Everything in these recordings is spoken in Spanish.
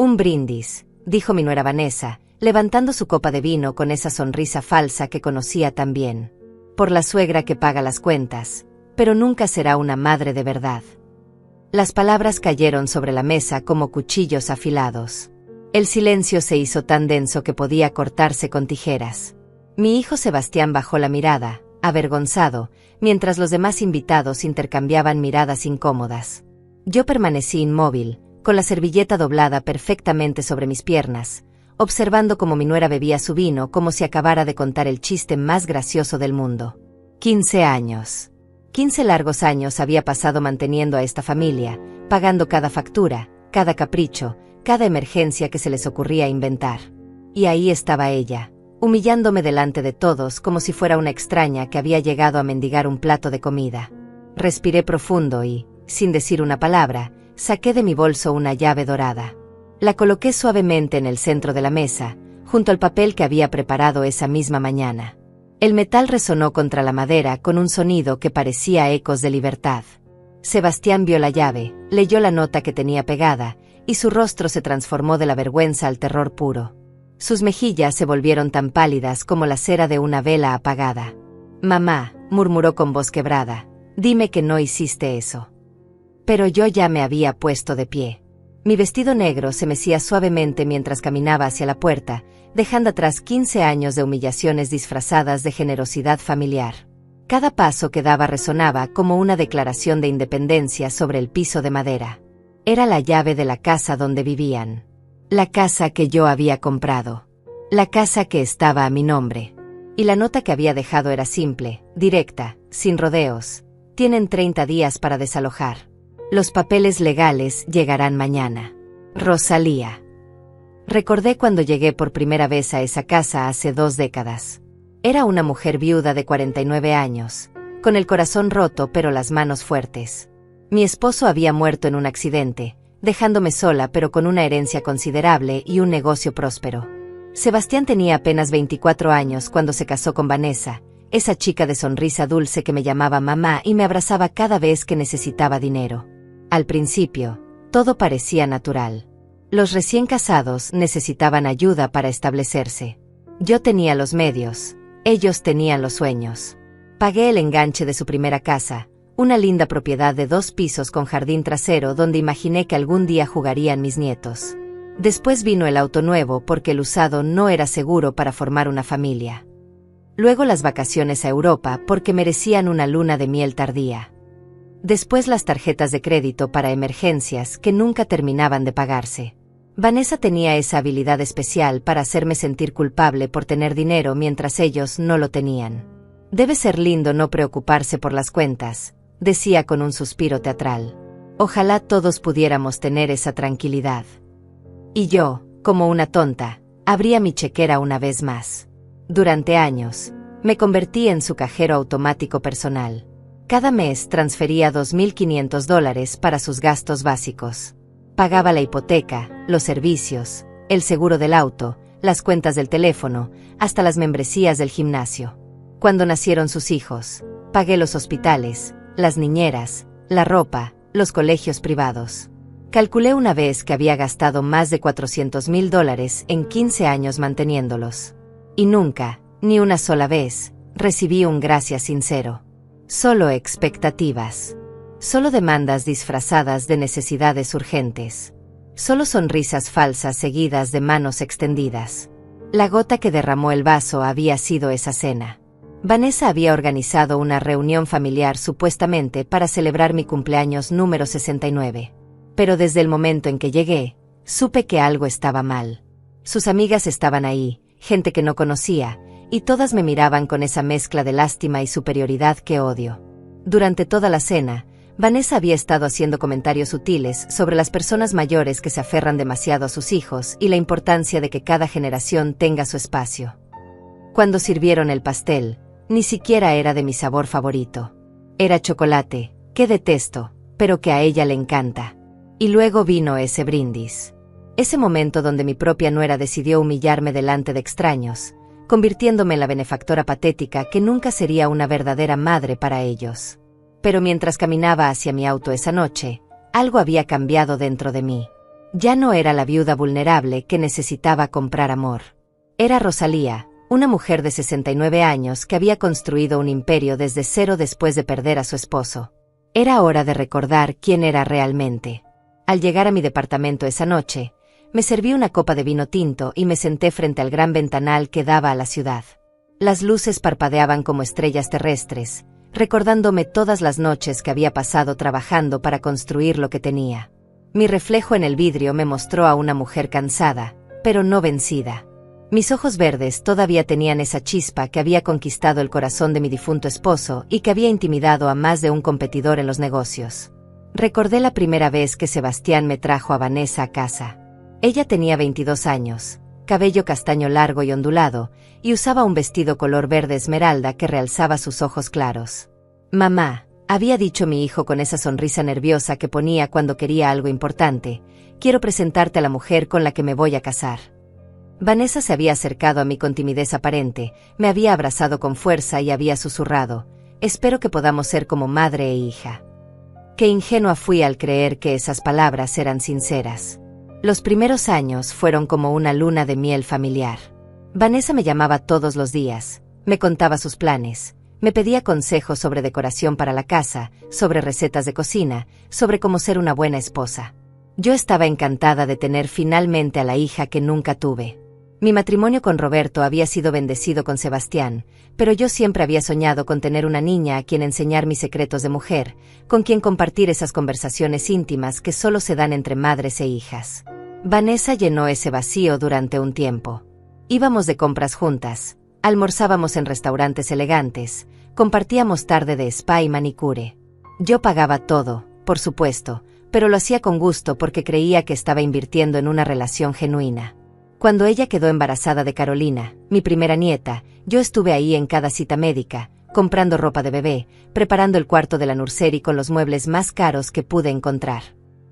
Un brindis, dijo mi nuera Vanessa, levantando su copa de vino con esa sonrisa falsa que conocía tan bien. Por la suegra que paga las cuentas, pero nunca será una madre de verdad. Las palabras cayeron sobre la mesa como cuchillos afilados. El silencio se hizo tan denso que podía cortarse con tijeras. Mi hijo Sebastián bajó la mirada, avergonzado, mientras los demás invitados intercambiaban miradas incómodas. Yo permanecí inmóvil, con la servilleta doblada perfectamente sobre mis piernas, observando cómo mi nuera bebía su vino como si acabara de contar el chiste más gracioso del mundo. 15 años. 15 largos años había pasado manteniendo a esta familia, pagando cada factura, cada capricho, cada emergencia que se les ocurría inventar. Y ahí estaba ella, humillándome delante de todos como si fuera una extraña que había llegado a mendigar un plato de comida. Respiré profundo y, sin decir una palabra, saqué de mi bolso una llave dorada. La coloqué suavemente en el centro de la mesa, junto al papel que había preparado esa misma mañana. El metal resonó contra la madera con un sonido que parecía ecos de libertad. Sebastián vio la llave, leyó la nota que tenía pegada, y su rostro se transformó de la vergüenza al terror puro. Sus mejillas se volvieron tan pálidas como la cera de una vela apagada. «Mamá», murmuró con voz quebrada, «dime que no hiciste eso». Pero yo ya me había puesto de pie. Mi vestido negro se mecía suavemente mientras caminaba hacia la puerta, dejando atrás 15 años de humillaciones disfrazadas de generosidad familiar. Cada paso que daba resonaba como una declaración de independencia sobre el piso de madera. Era la llave de la casa donde vivían. La casa que yo había comprado. La casa que estaba a mi nombre. Y la nota que había dejado era simple, directa, sin rodeos. Tienen 30 días para desalojar. Los papeles legales llegarán mañana. Rosalía. Recordé cuando llegué por primera vez a esa casa hace 2 décadas. Era una mujer viuda de 49 años, con el corazón roto pero las manos fuertes. Mi esposo había muerto en un accidente, dejándome sola pero con una herencia considerable y un negocio próspero. Sebastián tenía apenas 24 años cuando se casó con Vanessa, esa chica de sonrisa dulce que me llamaba mamá y me abrazaba cada vez que necesitaba dinero. Al principio, todo parecía natural. Los recién casados necesitaban ayuda para establecerse. Yo tenía los medios, ellos tenían los sueños. Pagué el enganche de su primera casa, una linda propiedad de 2 pisos con jardín trasero donde imaginé que algún día jugarían mis nietos. Después vino el auto nuevo porque el usado no era seguro para formar una familia. Luego las vacaciones a Europa porque merecían una luna de miel tardía. Después las tarjetas de crédito para emergencias que nunca terminaban de pagarse. Vanessa tenía esa habilidad especial para hacerme sentir culpable por tener dinero mientras ellos no lo tenían. Debe ser lindo no preocuparse por las cuentas, decía con un suspiro teatral. Ojalá todos pudiéramos tener esa tranquilidad. Y yo, como una tonta, abría mi chequera una vez más. Durante años, me convertí en su cajero automático personal. Cada mes transfería $2.500 para sus gastos básicos. Pagaba la hipoteca, los servicios, el seguro del auto, las cuentas del teléfono, hasta las membresías del gimnasio. Cuando nacieron sus hijos, pagué los hospitales, las niñeras, la ropa, los colegios privados. Calculé una vez que había gastado más de $400.000 en 15 años manteniéndolos. Y nunca, ni una sola vez, recibí un gracias sincero. Solo expectativas. Solo demandas disfrazadas de necesidades urgentes. Solo sonrisas falsas seguidas de manos extendidas. La gota que derramó el vaso había sido esa cena. Vanessa había organizado una reunión familiar supuestamente para celebrar mi cumpleaños número 69. Pero desde el momento en que llegué, supe que algo estaba mal. Sus amigas estaban ahí, gente que no conocía, y todas me miraban con esa mezcla de lástima y superioridad que odio. Durante toda la cena, Vanessa había estado haciendo comentarios sutiles sobre las personas mayores que se aferran demasiado a sus hijos y la importancia de que cada generación tenga su espacio. Cuando sirvieron el pastel, ni siquiera era de mi sabor favorito. Era chocolate, que detesto, pero que a ella le encanta. Y luego vino ese brindis. Ese momento donde mi propia nuera decidió humillarme delante de extraños, convirtiéndome en la benefactora patética que nunca sería una verdadera madre para ellos. Pero mientras caminaba hacia mi auto esa noche, algo había cambiado dentro de mí. Ya no era la viuda vulnerable que necesitaba comprar amor. Era Rosalía, una mujer de 69 años que había construido un imperio desde cero después de perder a su esposo. Era hora de recordar quién era realmente. Al llegar a mi departamento esa noche, me serví una copa de vino tinto y me senté frente al gran ventanal que daba a la ciudad. Las luces parpadeaban como estrellas terrestres, recordándome todas las noches que había pasado trabajando para construir lo que tenía. Mi reflejo en el vidrio me mostró a una mujer cansada, pero no vencida. Mis ojos verdes todavía tenían esa chispa que había conquistado el corazón de mi difunto esposo y que había intimidado a más de un competidor en los negocios. Recordé la primera vez que Sebastián me trajo a Vanessa a casa. Ella tenía 22 años, cabello castaño largo y ondulado, y usaba un vestido color verde esmeralda que realzaba sus ojos claros. «Mamá», había dicho mi hijo con esa sonrisa nerviosa que ponía cuando quería algo importante, «quiero presentarte a la mujer con la que me voy a casar». Vanessa se había acercado a mí con timidez aparente, me había abrazado con fuerza y había susurrado: «Espero que podamos ser como madre e hija». Qué ingenua fui al creer que esas palabras eran sinceras. Los primeros años fueron como una luna de miel familiar. Vanessa me llamaba todos los días, me contaba sus planes, me pedía consejos sobre decoración para la casa, sobre recetas de cocina, sobre cómo ser una buena esposa. Yo estaba encantada de tener finalmente a la hija que nunca tuve. Mi matrimonio con Roberto había sido bendecido con Sebastián, pero yo siempre había soñado con tener una niña a quien enseñar mis secretos de mujer, con quien compartir esas conversaciones íntimas que solo se dan entre madres e hijas. Vanessa llenó ese vacío durante un tiempo. Íbamos de compras juntas, almorzábamos en restaurantes elegantes, compartíamos tarde de spa y manicure. Yo pagaba todo, por supuesto, pero lo hacía con gusto porque creía que estaba invirtiendo en una relación genuina. Cuando ella quedó embarazada de Carolina, mi primera nieta, yo estuve ahí en cada cita médica, comprando ropa de bebé, preparando el cuarto de la nursery con los muebles más caros que pude encontrar.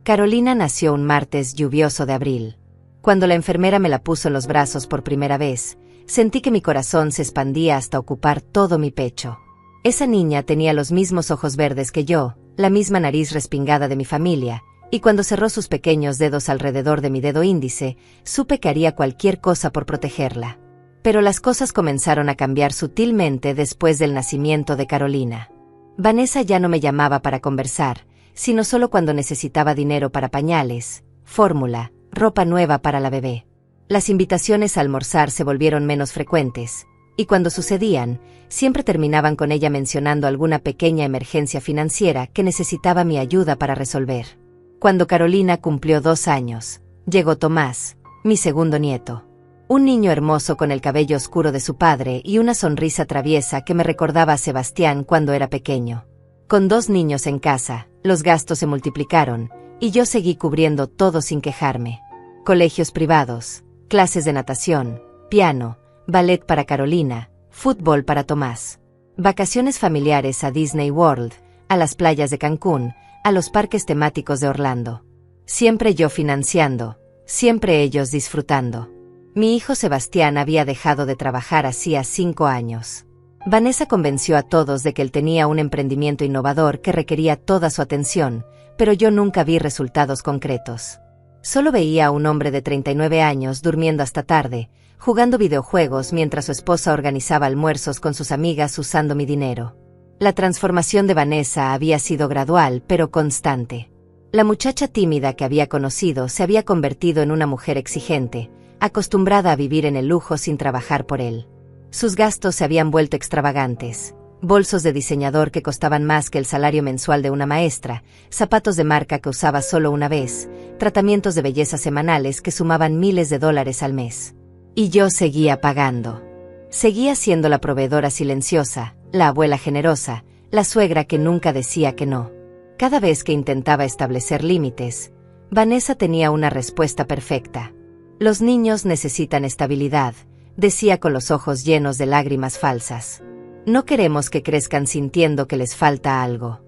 Carolina nació un martes lluvioso de abril. Cuando la enfermera me la puso en los brazos por primera vez, sentí que mi corazón se expandía hasta ocupar todo mi pecho. Esa niña tenía los mismos ojos verdes que yo, la misma nariz respingada de mi familia, y cuando cerró sus pequeños dedos alrededor de mi dedo índice, supe que haría cualquier cosa por protegerla. Pero las cosas comenzaron a cambiar sutilmente después del nacimiento de Carolina. Vanessa ya no me llamaba para conversar, sino solo cuando necesitaba dinero para pañales, fórmula, ropa nueva para la bebé. Las invitaciones a almorzar se volvieron menos frecuentes, y cuando sucedían, siempre terminaban con ella mencionando alguna pequeña emergencia financiera que necesitaba mi ayuda para resolver. Cuando Carolina cumplió 2 años, llegó Tomás, mi segundo nieto. Un niño hermoso con el cabello oscuro de su padre y una sonrisa traviesa que me recordaba a Sebastián cuando era pequeño. Con 2 niños en casa, los gastos se multiplicaron, y yo seguí cubriendo todo sin quejarme. Colegios privados, clases de natación, piano, ballet para Carolina, fútbol para Tomás. Vacaciones familiares a Disney World, a las playas de Cancún, a los parques temáticos de Orlando. Siempre yo financiando, siempre ellos disfrutando. Mi hijo Sebastián había dejado de trabajar hacía 5 años. Vanessa convenció a todos de que él tenía un emprendimiento innovador que requería toda su atención, pero yo nunca vi resultados concretos. Solo veía a un hombre de 39 años durmiendo hasta tarde, jugando videojuegos mientras su esposa organizaba almuerzos con sus amigas usando mi dinero. La transformación de Vanessa había sido gradual pero constante. La muchacha tímida que había conocido se había convertido en una mujer exigente, acostumbrada a vivir en el lujo sin trabajar por él. Sus gastos se habían vuelto extravagantes. Bolsos de diseñador que costaban más que el salario mensual de una maestra, zapatos de marca que usaba solo una vez, tratamientos de belleza semanales que sumaban miles de dólares al mes. Y yo seguía pagando. Seguía siendo la proveedora silenciosa, la abuela generosa, la suegra que nunca decía que no. Cada vez que intentaba establecer límites, Vanessa tenía una respuesta perfecta. Los niños necesitan estabilidad, decía con los ojos llenos de lágrimas falsas. No queremos que crezcan sintiendo que les falta algo.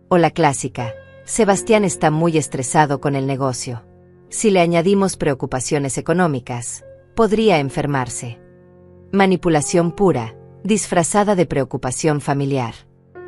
O la clásica, Sebastián está muy estresado con el negocio. Si le añadimos preocupaciones económicas, podría enfermarse. Manipulación pura, disfrazada de preocupación familiar.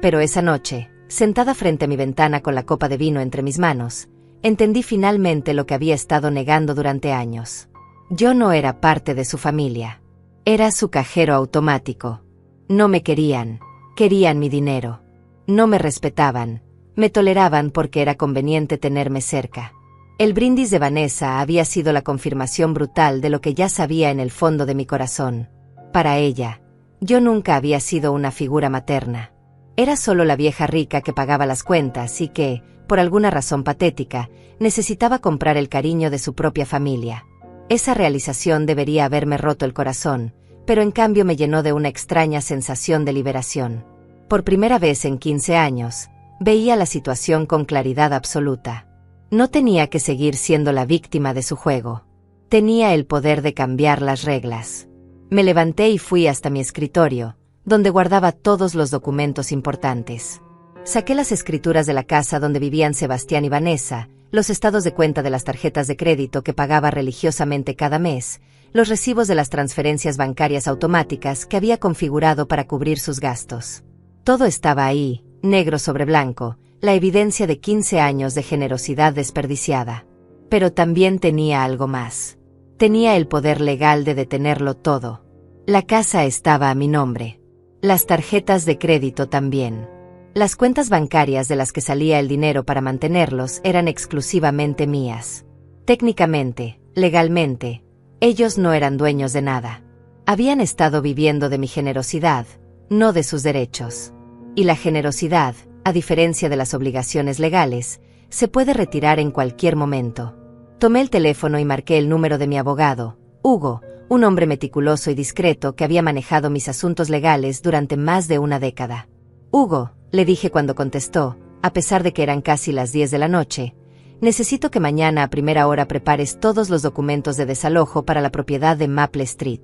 Pero esa noche, sentada frente a mi ventana con la copa de vino entre mis manos, Entendí finalmente lo que había estado negando durante años. Yo no era parte de su familia. Era su cajero automático. No me querían, querían mi dinero. No me respetaban, me toleraban porque era conveniente tenerme cerca. El brindis de Vanessa había sido la confirmación brutal de lo que ya sabía en el fondo de mi corazón. Para ella, yo nunca había sido una figura materna. Era solo la vieja rica que pagaba las cuentas y que, por alguna razón patética, necesitaba comprar el cariño de su propia familia. Esa realización debería haberme roto el corazón, pero en cambio me llenó de una extraña sensación de liberación. Por primera vez en 15 años, veía la situación con claridad absoluta. No tenía que seguir siendo la víctima de su juego. Tenía el poder de cambiar las reglas. Me levanté y fui hasta mi escritorio, donde guardaba todos los documentos importantes. Saqué las escrituras de la casa donde vivían Sebastián y Vanessa, los estados de cuenta de las tarjetas de crédito que pagaba religiosamente cada mes, los recibos de las transferencias bancarias automáticas que había configurado para cubrir sus gastos. Todo estaba ahí, negro sobre blanco, la evidencia de 15 años de generosidad desperdiciada. Pero también tenía algo más. Tenía el poder legal de detenerlo todo. La casa estaba a mi nombre. Las tarjetas de crédito también. Las cuentas bancarias de las que salía el dinero para mantenerlos eran exclusivamente mías. Técnicamente, legalmente, ellos no eran dueños de nada. Habían estado viviendo de mi generosidad, no de sus derechos. Y la generosidad, a diferencia de las obligaciones legales, se puede retirar en cualquier momento. Tomé el teléfono y marqué el número de mi abogado, Hugo, un hombre meticuloso y discreto que había manejado mis asuntos legales durante más de una década. Hugo, le dije cuando contestó, a pesar de que eran casi las 10 de la noche, necesito que mañana a primera hora prepares todos los documentos de desalojo para la propiedad de Maple Street.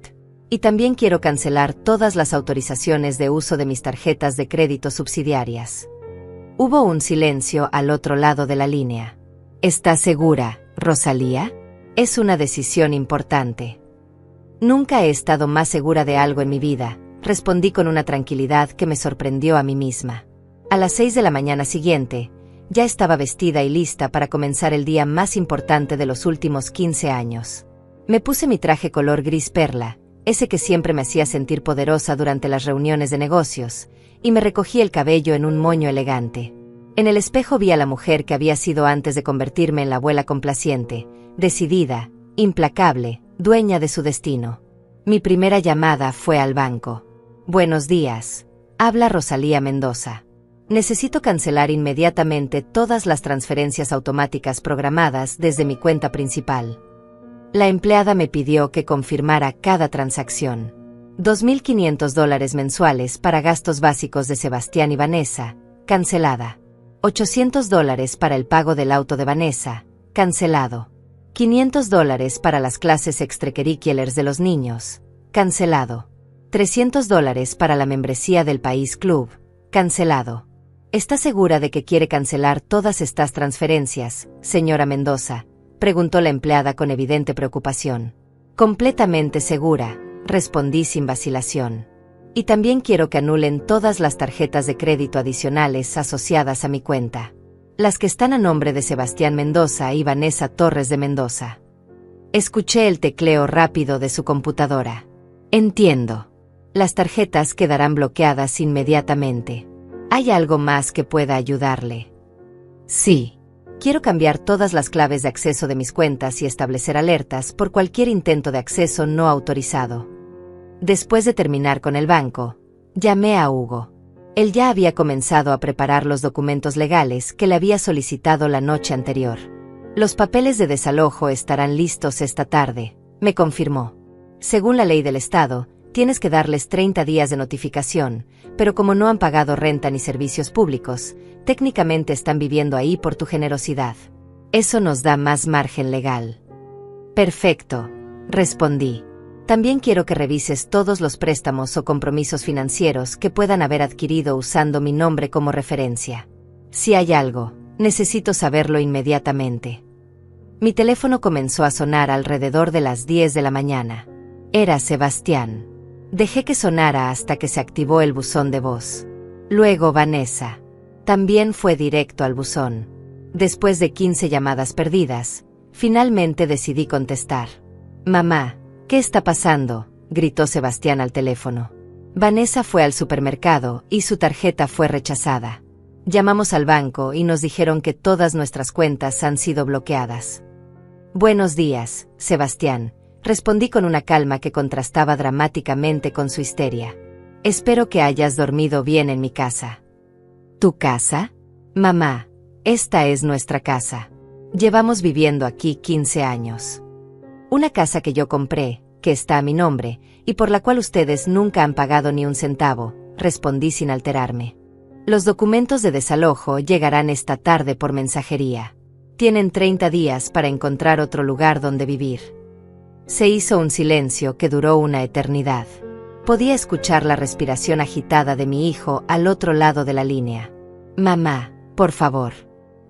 Y también quiero cancelar todas las autorizaciones de uso de mis tarjetas de crédito subsidiarias. Hubo un silencio al otro lado de la línea. ¿Estás segura, Rosalía? Es una decisión importante. Nunca he estado más segura de algo en mi vida, respondí con una tranquilidad que me sorprendió a mí misma. A las 6 de la mañana siguiente, ya estaba vestida y lista para comenzar el día más importante de los últimos 15 años. Me puse mi traje color gris perla, ese que siempre me hacía sentir poderosa durante las reuniones de negocios, y me recogí el cabello en un moño elegante. En el espejo vi a la mujer que había sido antes de convertirme en la abuela complaciente, decidida, implacable, dueña de su destino. Mi primera llamada fue al banco. Buenos días. Habla Rosalía Mendoza. Necesito cancelar inmediatamente todas las transferencias automáticas programadas desde mi cuenta principal. La empleada me pidió que confirmara cada transacción. $2.500 mensuales para gastos básicos de Sebastián y Vanessa, cancelada. $800 para el pago del auto de Vanessa, cancelado. $500 para las clases extracurriculars de los niños, cancelado. $300 para la membresía del País Club, cancelado. ¿Está segura de que quiere cancelar todas estas transferencias, señora Mendoza?, preguntó la empleada con evidente preocupación. Completamente segura, respondí sin vacilación. Y también quiero que anulen todas las tarjetas de crédito adicionales asociadas a mi cuenta. Las que están a nombre de Sebastián Mendoza y Vanessa Torres de Mendoza. Escuché el tecleo rápido de su computadora. Entiendo. Las tarjetas quedarán bloqueadas inmediatamente. ¿Hay algo más que pueda ayudarle? Sí. Quiero cambiar todas las claves de acceso de mis cuentas y establecer alertas por cualquier intento de acceso no autorizado. Después de terminar con el banco, llamé a Hugo. Él ya había comenzado a preparar los documentos legales que le había solicitado la noche anterior. Los papeles de desalojo estarán listos esta tarde, me confirmó. Según la ley del Estado, tienes que darles 30 días de notificación, pero como no han pagado renta ni servicios públicos, técnicamente están viviendo ahí por tu generosidad. Eso nos da más margen legal. Perfecto, respondí. También quiero que revises todos los préstamos o compromisos financieros que puedan haber adquirido usando mi nombre como referencia. Si hay algo, necesito saberlo inmediatamente. Mi teléfono comenzó a sonar alrededor de las 10 de la mañana. Era Sebastián. Dejé que sonara hasta que se activó el buzón de voz. Luego Vanessa. También fue directo al buzón. Después de 15 llamadas perdidas, finalmente decidí contestar. «Mamá, ¿qué está pasando?», gritó Sebastián al teléfono. Vanessa fue al supermercado y su tarjeta fue rechazada. Llamamos al banco y nos dijeron que todas nuestras cuentas han sido bloqueadas. «Buenos días, Sebastián», respondí con una calma que contrastaba dramáticamente con su histeria. «Espero que hayas dormido bien en mi casa». «¿Tu casa? Mamá, esta es nuestra casa. Llevamos viviendo aquí 15 años. Una casa que yo compré, que está a mi nombre, y por la cual ustedes nunca han pagado ni un centavo», respondí sin alterarme. «Los documentos de desalojo llegarán esta tarde por mensajería. Tienen 30 días para encontrar otro lugar donde vivir». Se hizo un silencio que duró una eternidad. Podía escuchar la respiración agitada de mi hijo al otro lado de la línea. «Mamá, por favor,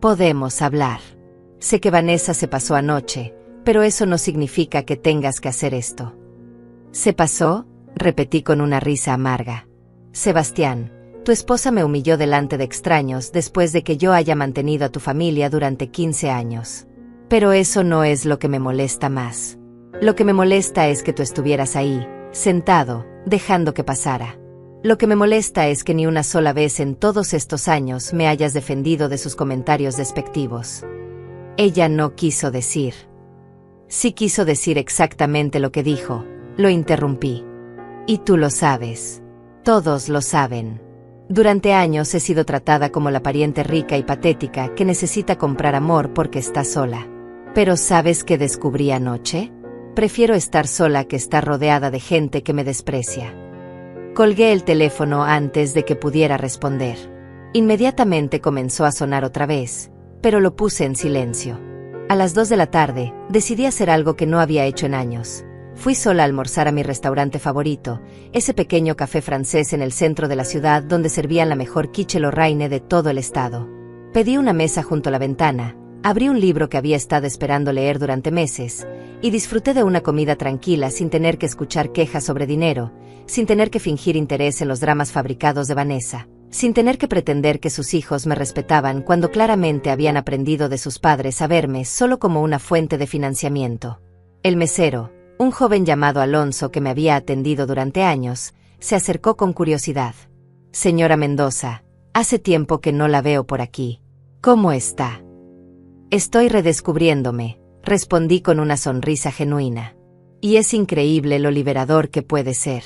podemos hablar. Sé que Vanessa se pasó anoche, pero eso no significa que tengas que hacer esto». «¿Se pasó?», repetí con una risa amarga. «Sebastián, tu esposa me humilló delante de extraños después de que yo haya mantenido a tu familia durante 15 años. Pero eso no es lo que me molesta más. Lo que me molesta es que tú estuvieras ahí, sentado, dejando que pasara. Lo que me molesta es que ni una sola vez en todos estos años me hayas defendido de sus comentarios despectivos». Ella no quiso decir. Sí quiso decir exactamente lo que dijo, lo interrumpí. «Y tú lo sabes. Todos lo saben. Durante años he sido tratada como la pariente rica y patética que necesita comprar amor porque está sola. Pero ¿sabes qué descubrí anoche? Prefiero estar sola que estar rodeada de gente que me desprecia». Colgué el teléfono antes de que pudiera responder. Inmediatamente comenzó a sonar otra vez, pero lo puse en silencio. A las 2 de la tarde, decidí hacer algo que no había hecho en años. Fui sola a almorzar a mi restaurante favorito, ese pequeño café francés en el centro de la ciudad donde servían la mejor quiche Lorraine de todo el estado. Pedí una mesa junto a la ventana, abrí un libro que había estado esperando leer durante meses, y disfruté de una comida tranquila sin tener que escuchar quejas sobre dinero, sin tener que fingir interés en los dramas fabricados de Vanessa, sin tener que pretender que sus hijos me respetaban cuando claramente habían aprendido de sus padres a verme solo como una fuente de financiamiento. El mesero, un joven llamado Alonso que me había atendido durante años, se acercó con curiosidad. «Señora Mendoza, hace tiempo que no la veo por aquí. ¿Cómo está?». «Estoy redescubriéndome», respondí con una sonrisa genuina. «Y es increíble lo liberador que puede ser».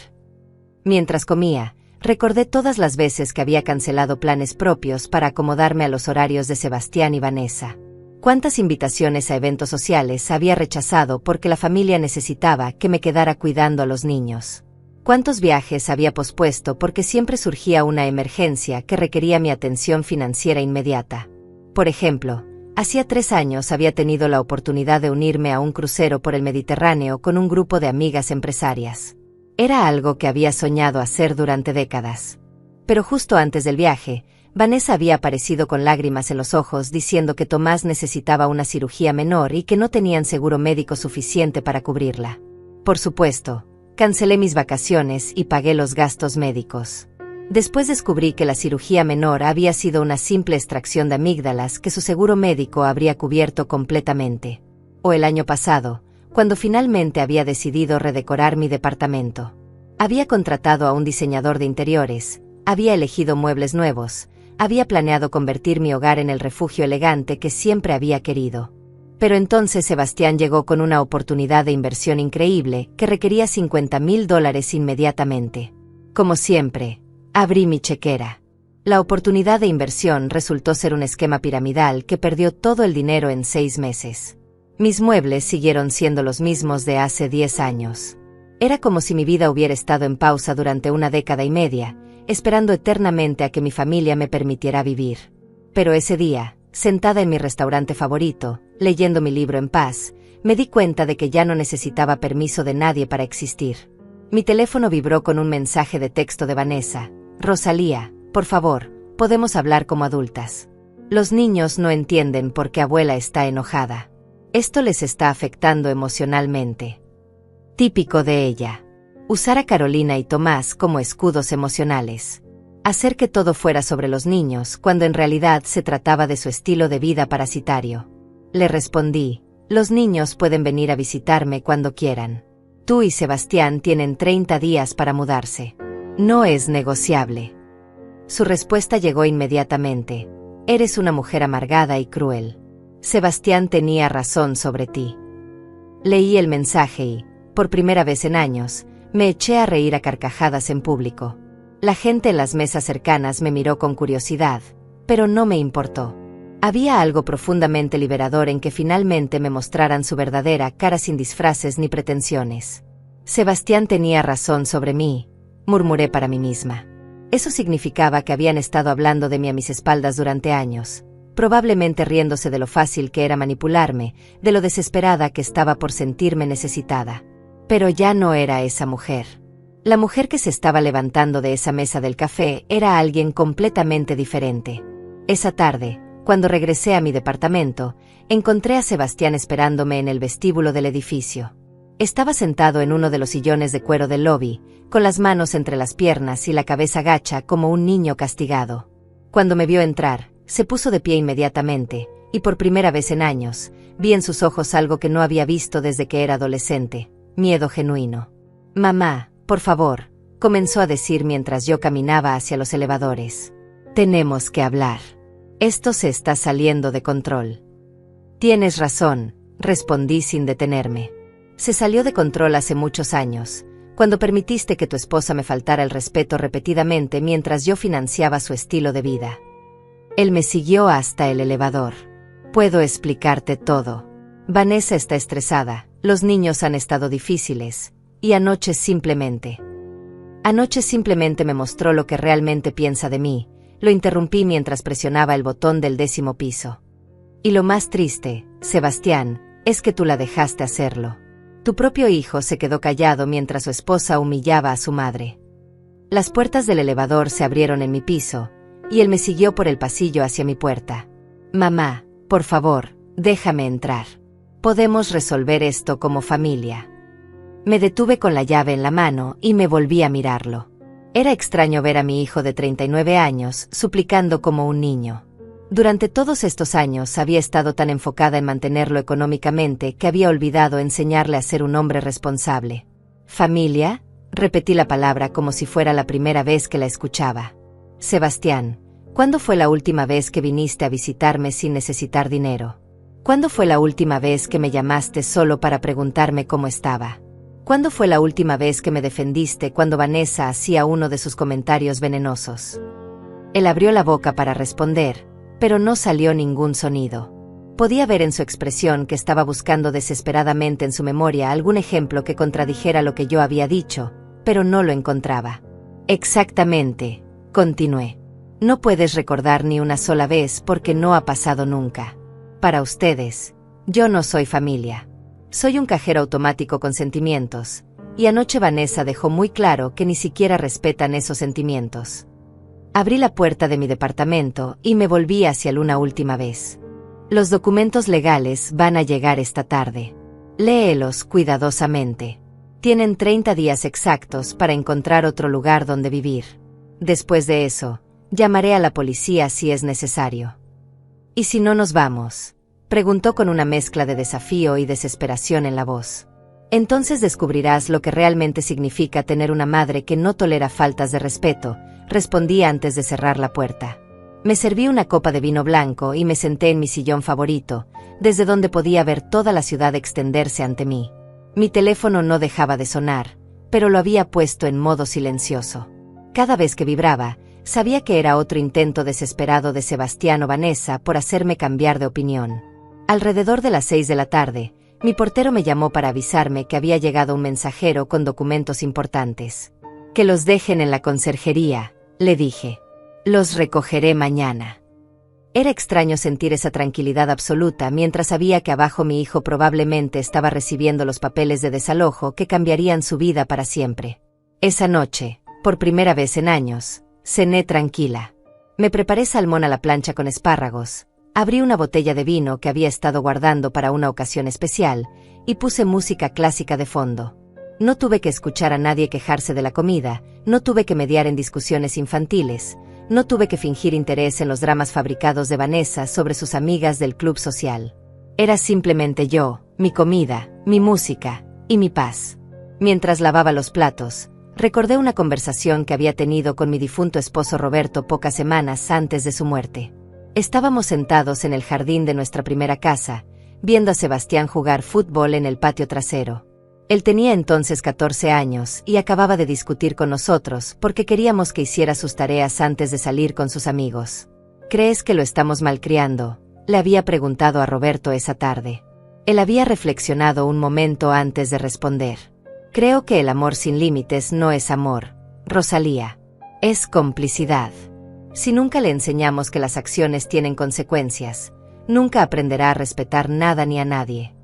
Mientras comía, recordé todas las veces que había cancelado planes propios para acomodarme a los horarios de Sebastián y Vanessa. Cuántas invitaciones a eventos sociales había rechazado porque la familia necesitaba que me quedara cuidando a los niños. Cuántos viajes había pospuesto porque siempre surgía una emergencia que requería mi atención financiera inmediata. Por ejemplo, hacía 3 años había tenido la oportunidad de unirme a un crucero por el Mediterráneo con un grupo de amigas empresarias. Era algo que había soñado hacer durante décadas. Pero justo antes del viaje, Vanessa había aparecido con lágrimas en los ojos diciendo que Tomás necesitaba una cirugía menor y que no tenían seguro médico suficiente para cubrirla. Por supuesto, cancelé mis vacaciones y pagué los gastos médicos. Después descubrí que la cirugía menor había sido una simple extracción de amígdalas que su seguro médico habría cubierto completamente. O el año pasado, cuando finalmente había decidido redecorar mi departamento. Había contratado a un diseñador de interiores, había elegido muebles nuevos, había planeado convertir mi hogar en el refugio elegante que siempre había querido. Pero entonces Sebastián llegó con una oportunidad de inversión increíble que requería $50,000 inmediatamente. Como siempre, abrí mi chequera. La oportunidad de inversión resultó ser un esquema piramidal que perdió todo el dinero en 6 meses. Mis muebles siguieron siendo los mismos de hace 10 años. Era como si mi vida hubiera estado en pausa durante una década y media, esperando eternamente a que mi familia me permitiera vivir. Pero ese día, sentada en mi restaurante favorito, leyendo mi libro en paz, me di cuenta de que ya no necesitaba permiso de nadie para existir. Mi teléfono vibró con un mensaje de texto de Vanessa. «Rosalía, por favor, podemos hablar como adultas. Los niños no entienden por qué abuela está enojada. Esto les está afectando emocionalmente». Típico de ella. Usar a Carolina y Tomás como escudos emocionales. Hacer que todo fuera sobre los niños, cuando en realidad se trataba de su estilo de vida parasitario. Le respondí, los niños pueden venir a visitarme cuando quieran. Tú y Sebastián tienen 30 días para mudarse. No es negociable. Su respuesta llegó inmediatamente. Eres una mujer amargada y cruel. Sebastián tenía razón sobre ti. Leí el mensaje y, por primera vez en años, me eché a reír a carcajadas en público. La gente en las mesas cercanas me miró con curiosidad, pero no me importó. Había algo profundamente liberador en que finalmente me mostraran su verdadera cara sin disfraces ni pretensiones. Sebastián tenía razón sobre mí, murmuré para mí misma. Eso significaba que habían estado hablando de mí a mis espaldas durante años, probablemente riéndose de lo fácil que era manipularme, de lo desesperada que estaba por sentirme necesitada. Pero ya no era esa mujer. La mujer que se estaba levantando de esa mesa del café era alguien completamente diferente. Esa tarde, cuando regresé a mi departamento, encontré a Sebastián esperándome en el vestíbulo del edificio. Estaba sentado en uno de los sillones de cuero del lobby, con las manos entre las piernas y la cabeza gacha como un niño castigado. Cuando me vio entrar, se puso de pie inmediatamente, y por primera vez en años, vi en sus ojos algo que no había visto desde que era adolescente, miedo genuino. Mamá, por favor, comenzó a decir mientras yo caminaba hacia los elevadores. Tenemos que hablar. Esto se está saliendo de control. Tienes razón, respondí sin detenerme. Se salió de control hace muchos años, cuando permitiste que tu esposa me faltara el respeto repetidamente mientras yo financiaba su estilo de vida. Él me siguió hasta el elevador. Puedo explicarte todo. Vanessa está estresada, los niños han estado difíciles, y anoche simplemente me mostró lo que realmente piensa de mí. Lo interrumpí mientras presionaba el botón del 10º piso. Y lo más triste, Sebastián, es que tú la dejaste hacerlo. Tu propio hijo se quedó callado mientras su esposa humillaba a su madre. Las puertas del elevador se abrieron en mi piso, y él me siguió por el pasillo hacia mi puerta. Mamá, por favor, déjame entrar. Podemos resolver esto como familia. Me detuve con la llave en la mano y me volví a mirarlo. Era extraño ver a mi hijo de 39 años suplicando como un niño. Durante todos estos años había estado tan enfocada en mantenerlo económicamente que había olvidado enseñarle a ser un hombre responsable. ¿Familia? Repetí la palabra como si fuera la primera vez que la escuchaba. Sebastián, ¿cuándo fue la última vez que viniste a visitarme sin necesitar dinero? ¿Cuándo fue la última vez que me llamaste solo para preguntarme cómo estaba? ¿Cuándo fue la última vez que me defendiste cuando Vanessa hacía uno de sus comentarios venenosos? Él abrió la boca para responder, pero no salió ningún sonido. Podía ver en su expresión que estaba buscando desesperadamente en su memoria algún ejemplo que contradijera lo que yo había dicho, pero no lo encontraba. Exactamente, continué. No puedes recordar ni una sola vez porque no ha pasado nunca. Para ustedes, yo no soy familia. Soy un cajero automático con sentimientos, y anoche Vanessa dejó muy claro que ni siquiera respetan esos sentimientos. Abrí la puerta de mi departamento y me volví hacia él una última vez. Los documentos legales van a llegar esta tarde. Léelos cuidadosamente. Tienen 30 días exactos para encontrar otro lugar donde vivir. Después de eso, llamaré a la policía si es necesario. ¿Y si no nos vamos?, preguntó con una mezcla de desafío y desesperación en la voz. Entonces descubrirás lo que realmente significa tener una madre que no tolera faltas de respeto, respondí antes de cerrar la puerta. Me serví una copa de vino blanco y me senté en mi sillón favorito, desde donde podía ver toda la ciudad extenderse ante mí. Mi teléfono no dejaba de sonar, pero lo había puesto en modo silencioso. Cada vez que vibraba, sabía que era otro intento desesperado de Sebastián o Vanessa por hacerme cambiar de opinión. Alrededor de las 6 de la tarde, mi portero me llamó para avisarme que había llegado un mensajero con documentos importantes. Que los dejen en la conserjería, le dije. Los recogeré mañana. Era extraño sentir esa tranquilidad absoluta mientras sabía que abajo mi hijo probablemente estaba recibiendo los papeles de desalojo que cambiarían su vida para siempre. Esa noche, por primera vez en años, cené tranquila. Me preparé salmón a la plancha con espárragos. Abrí una botella de vino que había estado guardando para una ocasión especial, y puse música clásica de fondo. No tuve que escuchar a nadie quejarse de la comida, no tuve que mediar en discusiones infantiles, no tuve que fingir interés en los dramas fabricados de Vanessa sobre sus amigas del club social. Era simplemente yo, mi comida, mi música y mi paz. Mientras lavaba los platos, recordé una conversación que había tenido con mi difunto esposo Roberto pocas semanas antes de su muerte. Estábamos sentados en el jardín de nuestra primera casa, viendo a Sebastián jugar fútbol en el patio trasero. Él tenía entonces 14 años y acababa de discutir con nosotros porque queríamos que hiciera sus tareas antes de salir con sus amigos. ¿Crees que lo estamos malcriando?, le había preguntado a Roberto esa tarde. Él había reflexionado un momento antes de responder. Creo que el amor sin límites no es amor, Rosalía. Es complicidad. Si nunca le enseñamos que las acciones tienen consecuencias, nunca aprenderá a respetar nada ni a nadie.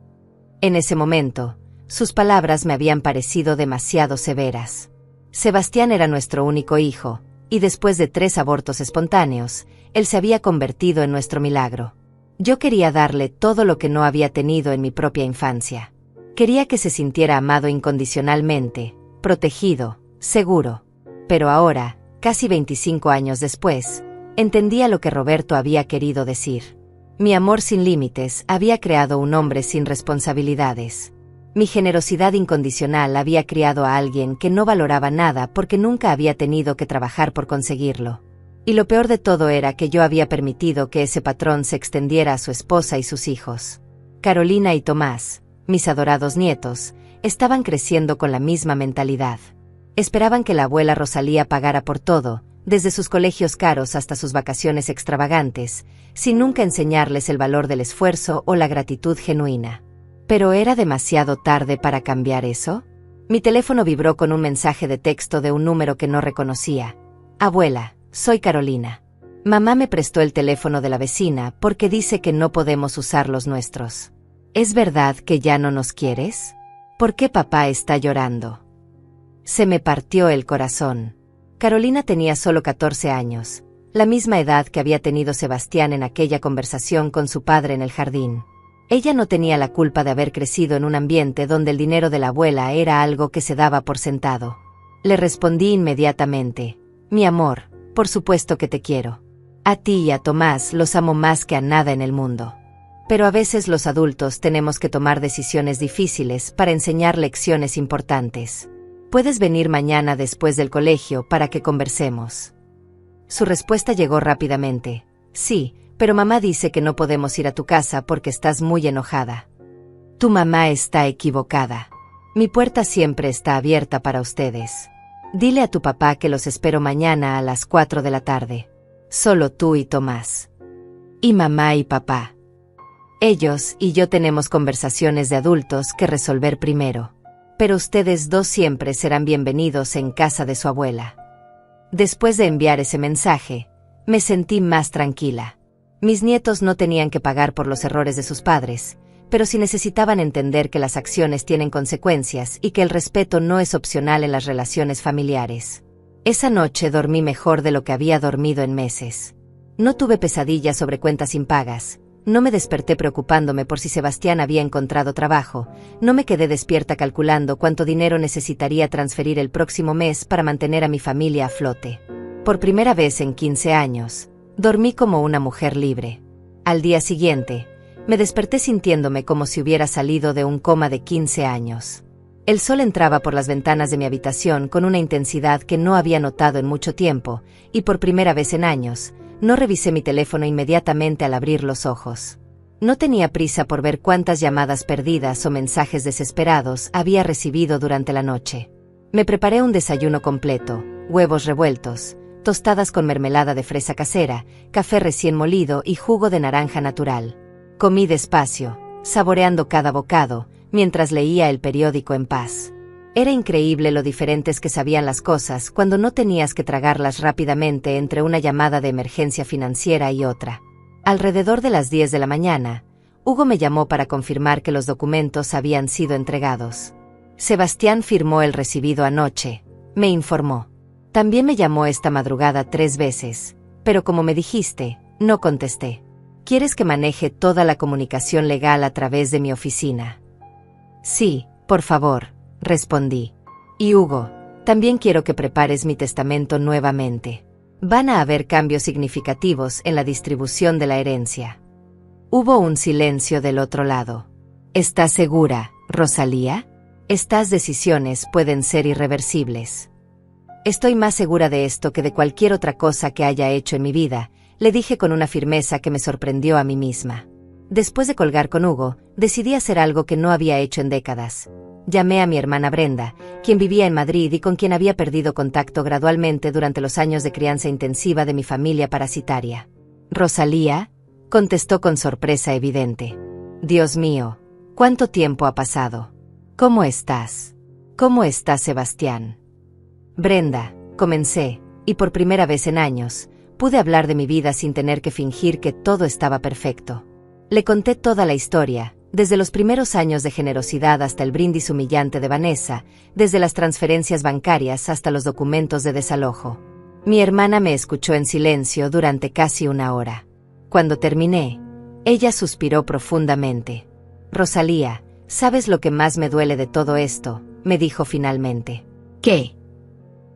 En ese momento, sus palabras me habían parecido demasiado severas. Sebastián era nuestro único hijo, y después de 3 abortos espontáneos, él se había convertido en nuestro milagro. Yo quería darle todo lo que no había tenido en mi propia infancia. Quería que se sintiera amado incondicionalmente, protegido, seguro. Pero ahora, casi 25 años después, entendía lo que Roberto había querido decir. Mi amor sin límites había creado un hombre sin responsabilidades. Mi generosidad incondicional había criado a alguien que no valoraba nada porque nunca había tenido que trabajar por conseguirlo. Y lo peor de todo era que yo había permitido que ese patrón se extendiera a su esposa y sus hijos. Carolina y Tomás, mis adorados nietos, estaban creciendo con la misma mentalidad. Esperaban que la abuela Rosalía pagara por todo, desde sus colegios caros hasta sus vacaciones extravagantes, sin nunca enseñarles el valor del esfuerzo o la gratitud genuina. ¿Pero era demasiado tarde para cambiar eso? Mi teléfono vibró con un mensaje de texto de un número que no reconocía. Abuela, soy Carolina. Mamá me prestó el teléfono de la vecina porque dice que no podemos usar los nuestros. ¿Es verdad que ya no nos quieres? ¿Por qué papá está llorando? Se me partió el corazón. Carolina tenía solo 14 años, la misma edad que había tenido Sebastián en aquella conversación con su padre en el jardín. Ella no tenía la culpa de haber crecido en un ambiente donde el dinero de la abuela era algo que se daba por sentado. Le respondí inmediatamente: mi amor, por supuesto que te quiero. A ti y a Tomás los amo más que a nada en el mundo. Pero a veces los adultos tenemos que tomar decisiones difíciles para enseñar lecciones importantes. ¿Puedes venir mañana después del colegio para que conversemos? Su respuesta llegó rápidamente. Sí, pero mamá dice que no podemos ir a tu casa porque estás muy enojada. Tu mamá está equivocada. Mi puerta siempre está abierta para ustedes. Dile a tu papá que los espero mañana a las 4 de la tarde. Solo tú y Tomás. Y mamá y papá. Ellos y yo tenemos conversaciones de adultos que resolver primero. Pero ustedes dos siempre serán bienvenidos en casa de su abuela. Después de enviar ese mensaje, me sentí más tranquila. Mis nietos no tenían que pagar por los errores de sus padres, pero sí necesitaban entender que las acciones tienen consecuencias y que el respeto no es opcional en las relaciones familiares. Esa noche dormí mejor de lo que había dormido en meses. No tuve pesadillas sobre cuentas impagas, no me desperté preocupándome por si Sebastián había encontrado trabajo, no me quedé despierta calculando cuánto dinero necesitaría transferir el próximo mes para mantener a mi familia a flote. Por primera vez en 15 años, dormí como una mujer libre. Al día siguiente, me desperté sintiéndome como si hubiera salido de un coma de 15 años. El sol entraba por las ventanas de mi habitación con una intensidad que no había notado en mucho tiempo, y por primera vez en años, no revisé mi teléfono inmediatamente al abrir los ojos. No tenía prisa por ver cuántas llamadas perdidas o mensajes desesperados había recibido durante la noche. Me preparé un desayuno completo: huevos revueltos, tostadas con mermelada de fresa casera, café recién molido y jugo de naranja natural. Comí despacio, saboreando cada bocado, mientras leía el periódico en paz. Era increíble lo diferentes que sabían las cosas cuando no tenías que tragarlas rápidamente entre una llamada de emergencia financiera y otra. Alrededor de las 10 de la mañana, Hugo me llamó para confirmar que los documentos habían sido entregados. Sebastián firmó el recibido anoche, me informó. También me llamó esta madrugada 3 veces, pero como me dijiste, no contesté. ¿Quieres que maneje toda la comunicación legal a través de mi oficina? Sí, por favor, respondí. Y Hugo, también quiero que prepares mi testamento nuevamente. Van a haber cambios significativos en la distribución de la herencia. Hubo un silencio del otro lado. ¿Estás segura, Rosalía? Estas decisiones pueden ser irreversibles. Estoy más segura de esto que de cualquier otra cosa que haya hecho en mi vida, le dije con una firmeza que me sorprendió a mí misma. Después de colgar con Hugo, decidí hacer algo que no había hecho en décadas. Llamé a mi hermana Brenda, quien vivía en Madrid y con quien había perdido contacto gradualmente durante los años de crianza intensiva de mi familia parasitaria. «Rosalía», contestó con sorpresa evidente. «Dios mío, ¿cuánto tiempo ha pasado? ¿Cómo estás? ¿Cómo está Sebastián?» «Brenda», comencé, y por primera vez en años, pude hablar de mi vida sin tener que fingir que todo estaba perfecto. Le conté toda la historia, desde los primeros años de generosidad hasta el brindis humillante de Vanessa, desde las transferencias bancarias hasta los documentos de desalojo. Mi hermana me escuchó en silencio durante casi una hora. Cuando terminé, ella suspiró profundamente. «Rosalía, ¿sabes lo que más me duele de todo esto?», me dijo finalmente. «¿Qué?».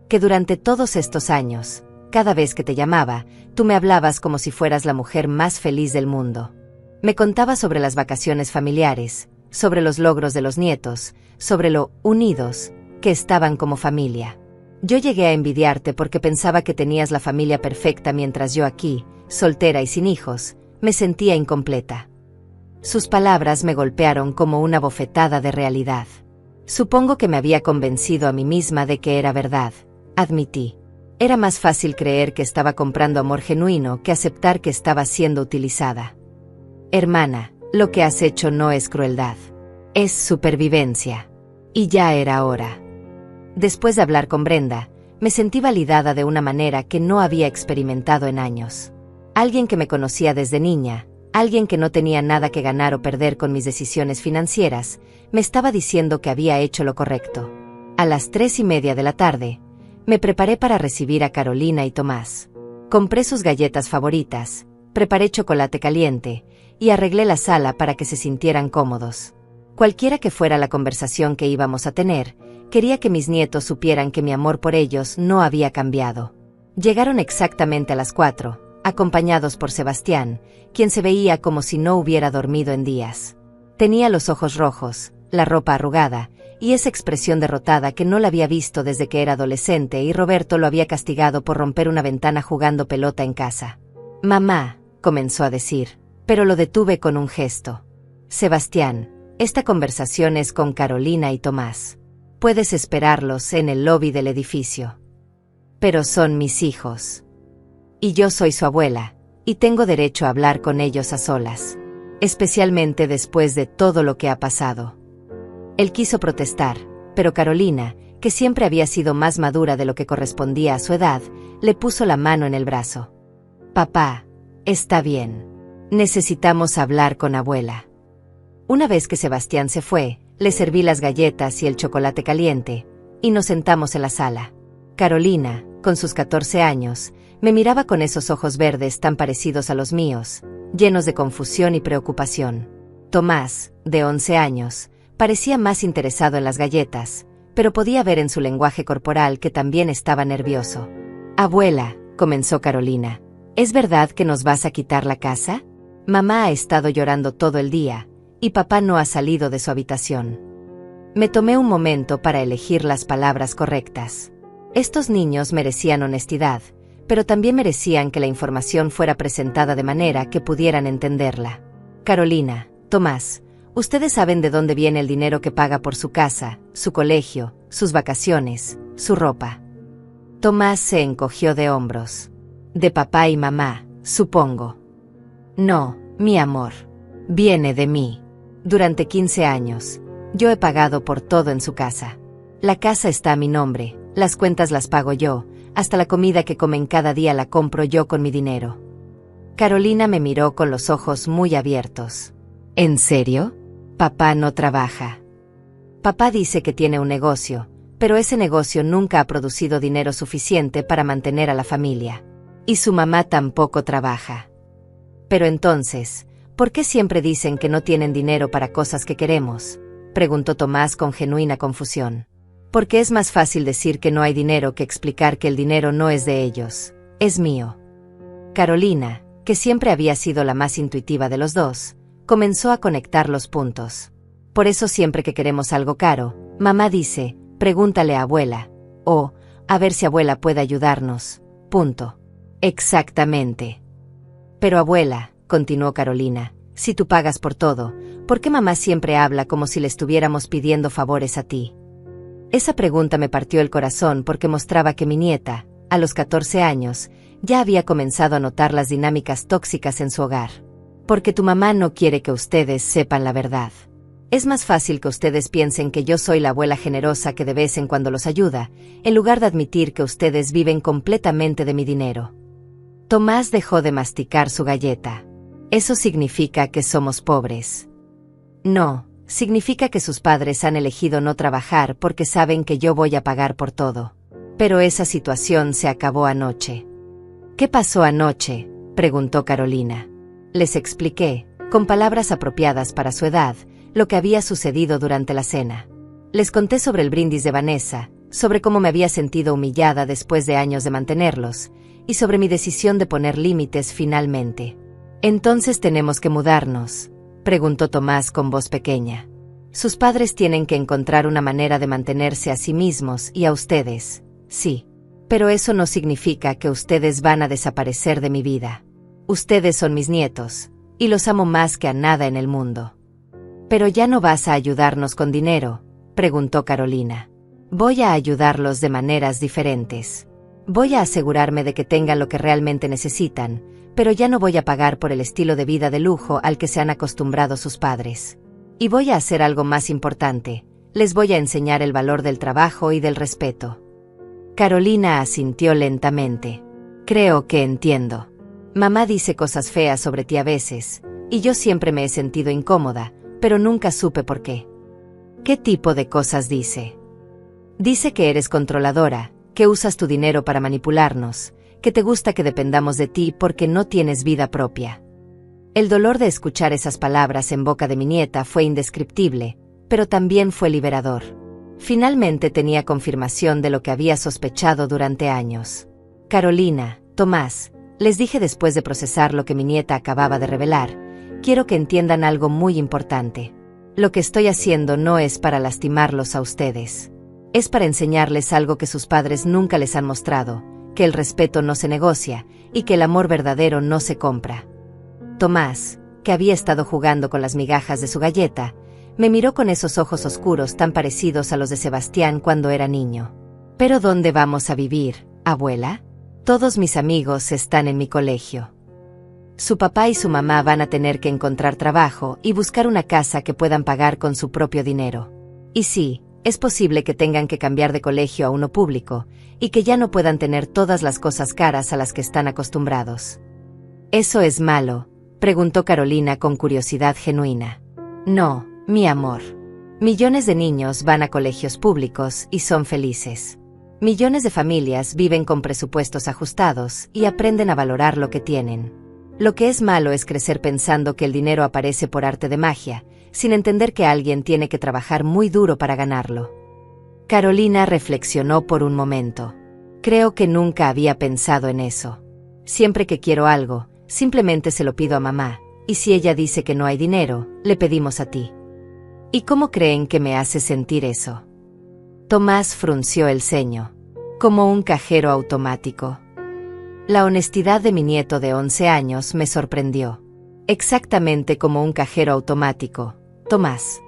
«Que durante todos estos años, cada vez que te llamaba, tú me hablabas como si fueras la mujer más feliz del mundo. Me contabas sobre las vacaciones familiares, sobre los logros de los nietos, sobre lo unidos que estaban como familia. Yo llegué a envidiarte porque pensaba que tenías la familia perfecta mientras yo aquí, soltera y sin hijos, me sentía incompleta». Sus palabras me golpearon como una bofetada de realidad. Supongo que me había convencido a mí misma de que era verdad, admití. Era más fácil creer que estaba comprando amor genuino que aceptar que estaba siendo utilizada. «Hermana, lo que has hecho no es crueldad. Es supervivencia. Y ya era hora». Después de hablar con Brenda, me sentí validada de una manera que no había experimentado en años. Alguien que me conocía desde niña, alguien que no tenía nada que ganar o perder con mis decisiones financieras, me estaba diciendo que había hecho lo correcto. A las 3:30 de la tarde, me preparé para recibir a Carolina y Tomás. Compré sus galletas favoritas, preparé chocolate caliente, y arreglé la sala para que se sintieran cómodos. Cualquiera que fuera la conversación que íbamos a tener, quería que mis nietos supieran que mi amor por ellos no había cambiado. Llegaron exactamente a las 4, acompañados por Sebastián, quien se veía como si no hubiera dormido en días. Tenía los ojos rojos, la ropa arrugada, y esa expresión derrotada que no la había visto desde que era adolescente y Roberto lo había castigado por romper una ventana jugando pelota en casa. «Mamá», comenzó a decir, pero lo detuve con un gesto. «Sebastián, esta conversación es con Carolina y Tomás. Puedes esperarlos en el lobby del edificio. Pero son mis hijos. Y yo soy su abuela, y tengo derecho a hablar con ellos a solas. Especialmente después de todo lo que ha pasado». Él quiso protestar, pero Carolina, que siempre había sido más madura de lo que correspondía a su edad, le puso la mano en el brazo. «Papá, está bien. Necesitamos hablar con abuela». Una vez que Sebastián se fue, le serví las galletas y el chocolate caliente, y nos sentamos en la sala. Carolina, con sus 14 años, me miraba con esos ojos verdes tan parecidos a los míos, llenos de confusión y preocupación. Tomás, de 11 años, parecía más interesado en las galletas, pero podía ver en su lenguaje corporal que también estaba nervioso. «Abuela», comenzó Carolina, ¿es verdad que nos vas a quitar la casa? Mamá ha estado llorando todo el día, y papá no ha salido de su habitación. Me tomé un momento para elegir las palabras correctas. Estos niños merecían honestidad, pero también merecían que la información fuera presentada de manera que pudieran entenderla. «Carolina, Tomás, ustedes saben de dónde viene el dinero que paga por su casa, su colegio, sus vacaciones, su ropa». Tomás se encogió de hombros. «De papá y mamá, supongo». «No, mi amor. Viene de mí. Durante 15 años, yo he pagado por todo en su casa. La casa está a mi nombre, las cuentas las pago yo, hasta la comida que comen cada día la compro yo con mi dinero». Carolina me miró con los ojos muy abiertos. «¿En serio? Papá no trabaja». «Papá dice que tiene un negocio, pero ese negocio nunca ha producido dinero suficiente para mantener a la familia. Y su mamá tampoco trabaja». «Pero entonces, ¿por qué siempre dicen que no tienen dinero para cosas que queremos? preguntó Tomás con genuina confusión. Porque es más fácil decir que no hay dinero que explicar que el dinero no es de ellos, es mío. Carolina, que siempre había sido la más intuitiva de los dos, comenzó a conectar los puntos. Por eso siempre que queremos algo caro, mamá dice, pregúntale a abuela, o, a ver si abuela puede ayudarnos, punto. Exactamente. Pero abuela, continuó Carolina, si tú pagas por todo, ¿por qué mamá siempre habla como si le estuviéramos pidiendo favores a ti? Esa pregunta me partió el corazón porque mostraba que mi nieta, a los 14 años, ya había comenzado a notar las dinámicas tóxicas en su hogar. Porque tu mamá no quiere que ustedes sepan la verdad. Es más fácil que ustedes piensen que yo soy la abuela generosa que de vez en cuando los ayuda, en lugar de admitir que ustedes viven completamente de mi dinero. Tomás dejó de masticar su galleta. Eso significa que somos pobres. No, significa que sus padres han elegido no trabajar porque saben que yo voy a pagar por todo. Pero esa situación se acabó anoche. ¿Qué pasó anoche?, preguntó Carolina. Les expliqué, con palabras apropiadas para su edad, lo que había sucedido durante la cena. Les conté sobre el brindis de Vanessa, sobre cómo me había sentido humillada después de años de mantenerlos, y sobre mi decisión de poner límites finalmente. «¿Entonces tenemos que mudarnos?», preguntó Tomás con voz pequeña. «Sus padres tienen que encontrar una manera de mantenerse a sí mismos y a ustedes, sí. Pero eso no significa que ustedes van a desaparecer de mi vida. Ustedes son mis nietos, y los amo más que a nada en el mundo». «¿Pero ya no vas a ayudarnos con dinero?», preguntó Carolina. «Voy a ayudarlos de maneras diferentes. Voy a asegurarme de que tengan lo que realmente necesitan, pero ya no voy a pagar por el estilo de vida de lujo al que se han acostumbrado sus padres. Y voy a hacer algo más importante, les voy a enseñar el valor del trabajo y del respeto». Carolina asintió lentamente. «Creo que entiendo. Mamá dice cosas feas sobre ti a veces, y yo siempre me he sentido incómoda, pero nunca supe por qué». «¿Qué tipo de cosas dice?». «Dice que eres controladora, que usas tu dinero para manipularnos, que te gusta que dependamos de ti porque no tienes vida propia». El dolor de escuchar esas palabras en boca de mi nieta fue indescriptible, pero también fue liberador. Finalmente tenía confirmación de lo que había sospechado durante años. «Carolina, Tomás», les dije después de procesar lo que mi nieta acababa de revelar, «quiero que entiendan algo muy importante. Lo que estoy haciendo no es para lastimarlos a ustedes. Es para enseñarles algo que sus padres nunca les han mostrado, que el respeto no se negocia y que el amor verdadero no se compra». Tomás, que había estado jugando con las migajas de su galleta, me miró con esos ojos oscuros tan parecidos a los de Sebastián cuando era niño. «¿Pero dónde vamos a vivir, abuela?». «Todos mis amigos están en mi colegio. Su papá y su mamá van a tener que encontrar trabajo y buscar una casa que puedan pagar con su propio dinero. Y sí, es posible que tengan que cambiar de colegio a uno público, y que ya no puedan tener todas las cosas caras a las que están acostumbrados». «¿Eso es malo?», preguntó Carolina con curiosidad genuina. «No, mi amor. Millones de niños van a colegios públicos y son felices. Millones de familias viven con presupuestos ajustados y aprenden a valorar lo que tienen. Lo que es malo es crecer pensando que el dinero aparece por arte de magia, sin entender que alguien tiene que trabajar muy duro para ganarlo». Carolina reflexionó por un momento. «Creo que nunca había pensado en eso. Siempre que quiero algo, simplemente se lo pido a mamá, y si ella dice que no hay dinero, le pedimos a ti». «¿Y cómo creen que me hace sentir eso?». Tomás frunció el ceño. «Como un cajero automático». La honestidad de mi nieto de 11 años me sorprendió. «Exactamente como un cajero automático, Tomás».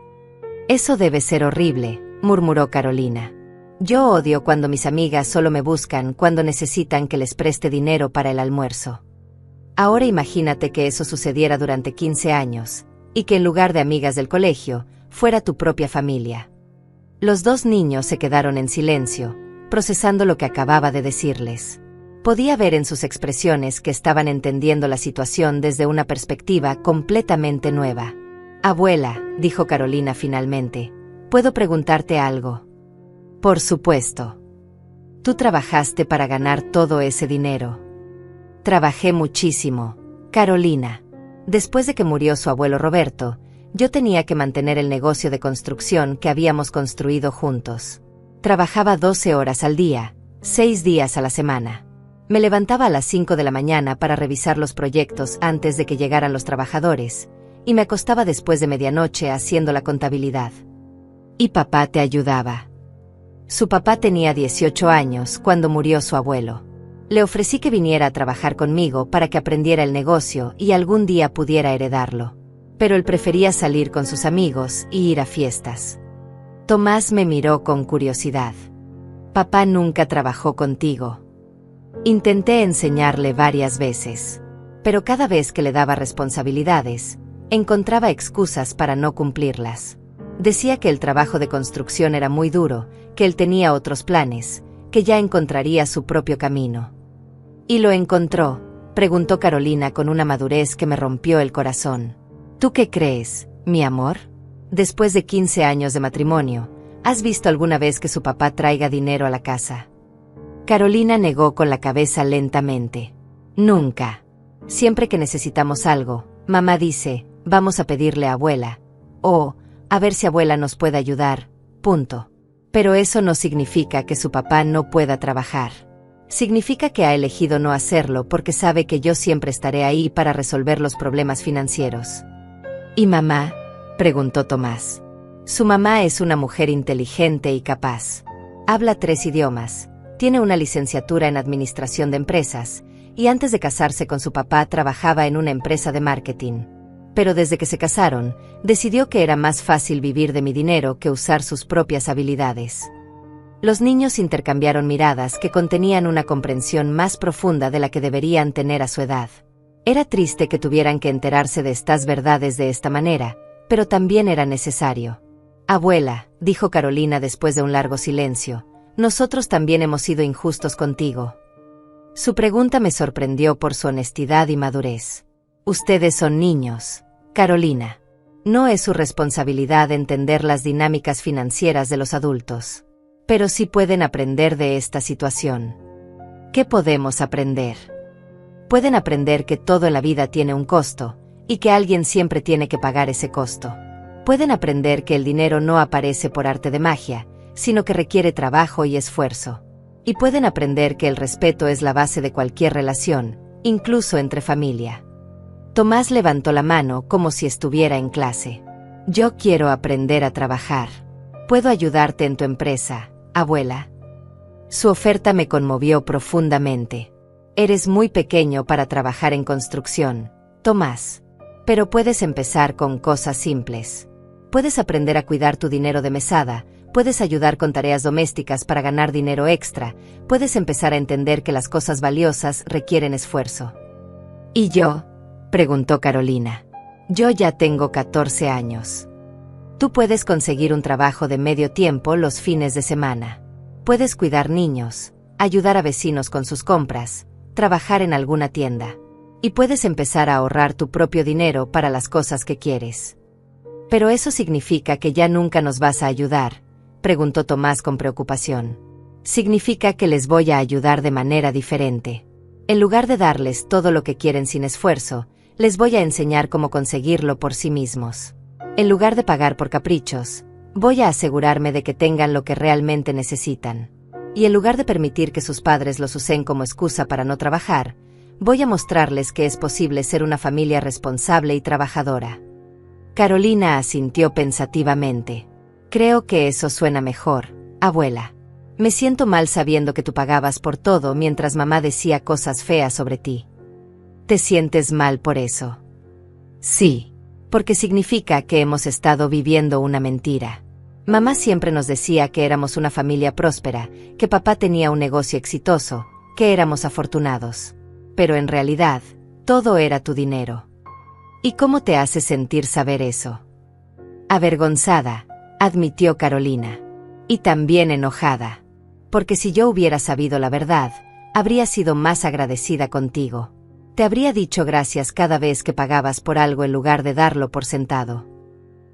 «Eso debe ser horrible», murmuró Carolina. «Yo odio cuando mis amigas solo me buscan cuando necesitan que les preste dinero para el almuerzo. Ahora imagínate que eso sucediera durante 15 años, y que en lugar de amigas del colegio, fuera tu propia familia». Los dos niños se quedaron en silencio, procesando lo que acababa de decirles. Podía ver en sus expresiones que estaban entendiendo la situación desde una perspectiva completamente nueva. «Abuela», dijo Carolina finalmente, «¿puedo preguntarte algo?». «Por supuesto». «¿Tú trabajaste para ganar todo ese dinero?». «Trabajé muchísimo, Carolina. Después de que murió su abuelo Roberto, Yo tenía que mantener el negocio de construcción que habíamos construido juntos. Trabajaba 12 horas al día, 6 días a la semana. Me levantaba a las 5 de la mañana para revisar los proyectos antes de que llegaran los trabajadores, y me acostaba después de medianoche haciendo la contabilidad. Y papá te ayudaba. Su papá tenía 18 años cuando murió su abuelo. Le ofrecí que viniera a trabajar conmigo para que aprendiera el negocio y algún día pudiera heredarlo. Pero él prefería salir con sus amigos y ir a fiestas. Tomás me miró con curiosidad. Papá nunca trabajó contigo. Intenté enseñarle varias veces, pero cada vez que le daba responsabilidades, encontraba excusas para no cumplirlas. Decía que el trabajo de construcción era muy duro, que él tenía otros planes, que ya encontraría su propio camino. ¿Y lo encontró?, preguntó Carolina con una madurez que me rompió el corazón. ¿Tú qué crees, mi amor? Después de 15 años de matrimonio, ¿has visto alguna vez que su papá traiga dinero a la casa? Carolina negó con la cabeza lentamente. Nunca. Siempre que necesitamos algo, mamá dice, vamos a pedirle a abuela, o, a ver si abuela nos puede ayudar, punto. Pero eso no significa que su papá no pueda trabajar. Significa que ha elegido no hacerlo porque sabe que yo siempre estaré ahí para resolver los problemas financieros. ¿Y mamá?, preguntó Tomás. Su mamá es una mujer inteligente y capaz. Habla 3 idiomas, tiene una licenciatura en administración de empresas, y antes de casarse con su papá trabajaba en una empresa de marketing. Pero desde que se casaron, decidió que era más fácil vivir de mi dinero que usar sus propias habilidades. Los niños intercambiaron miradas que contenían una comprensión más profunda de la que deberían tener a su edad. Era triste que tuvieran que enterarse de estas verdades de esta manera, pero también era necesario. Abuela, dijo Carolina después de un largo silencio, nosotros también hemos sido injustos contigo. Su pregunta me sorprendió por su honestidad y madurez. Ustedes son niños, Carolina. No es su responsabilidad entender las dinámicas financieras de los adultos. Pero sí pueden aprender de esta situación. ¿Qué podemos aprender? Pueden aprender que todo en la vida tiene un costo, y que alguien siempre tiene que pagar ese costo. Pueden aprender que el dinero no aparece por arte de magia, sino que requiere trabajo y esfuerzo. Y pueden aprender que el respeto es la base de cualquier relación, incluso entre familia. Tomás levantó la mano como si estuviera en clase. Yo quiero aprender a trabajar. ¿Puedo ayudarte en tu empresa, abuela? Su oferta me conmovió profundamente. Eres muy pequeño para trabajar en construcción, Tomás. Pero puedes empezar con cosas simples. Puedes aprender a cuidar tu dinero de mesada, puedes ayudar con tareas domésticas para ganar dinero extra, puedes empezar a entender que las cosas valiosas requieren esfuerzo. ¿Y yo?, preguntó Carolina. Yo ya tengo 14 años. Tú puedes conseguir un trabajo de medio tiempo los fines de semana. Puedes cuidar niños, ayudar a vecinos con sus compras, trabajar en alguna tienda. Y puedes empezar a ahorrar tu propio dinero para las cosas que quieres. ¿Pero eso significa que ya nunca nos vas a ayudar?, preguntó Tomás con preocupación. Significa que les voy a ayudar de manera diferente. En lugar de darles todo lo que quieren sin esfuerzo, les voy a enseñar cómo conseguirlo por sí mismos. En lugar de pagar por caprichos, voy a asegurarme de que tengan lo que realmente necesitan. Y en lugar de permitir que sus padres los usen como excusa para no trabajar, voy a mostrarles que es posible ser una familia responsable y trabajadora. Carolina asintió pensativamente. Creo que eso suena mejor, abuela. Me siento mal sabiendo que tú pagabas por todo mientras mamá decía cosas feas sobre ti. ¿Te sientes mal por eso? Sí, porque significa que hemos estado viviendo una mentira. Mamá siempre nos decía que éramos una familia próspera, que papá tenía un negocio exitoso, que éramos afortunados. Pero en realidad, todo era tu dinero. ¿Y cómo te hace sentir saber eso? Avergonzada, admitió Carolina. Y también enojada. Porque si yo hubiera sabido la verdad, habría sido más agradecida contigo. Te habría dicho gracias cada vez que pagabas por algo en lugar de darlo por sentado.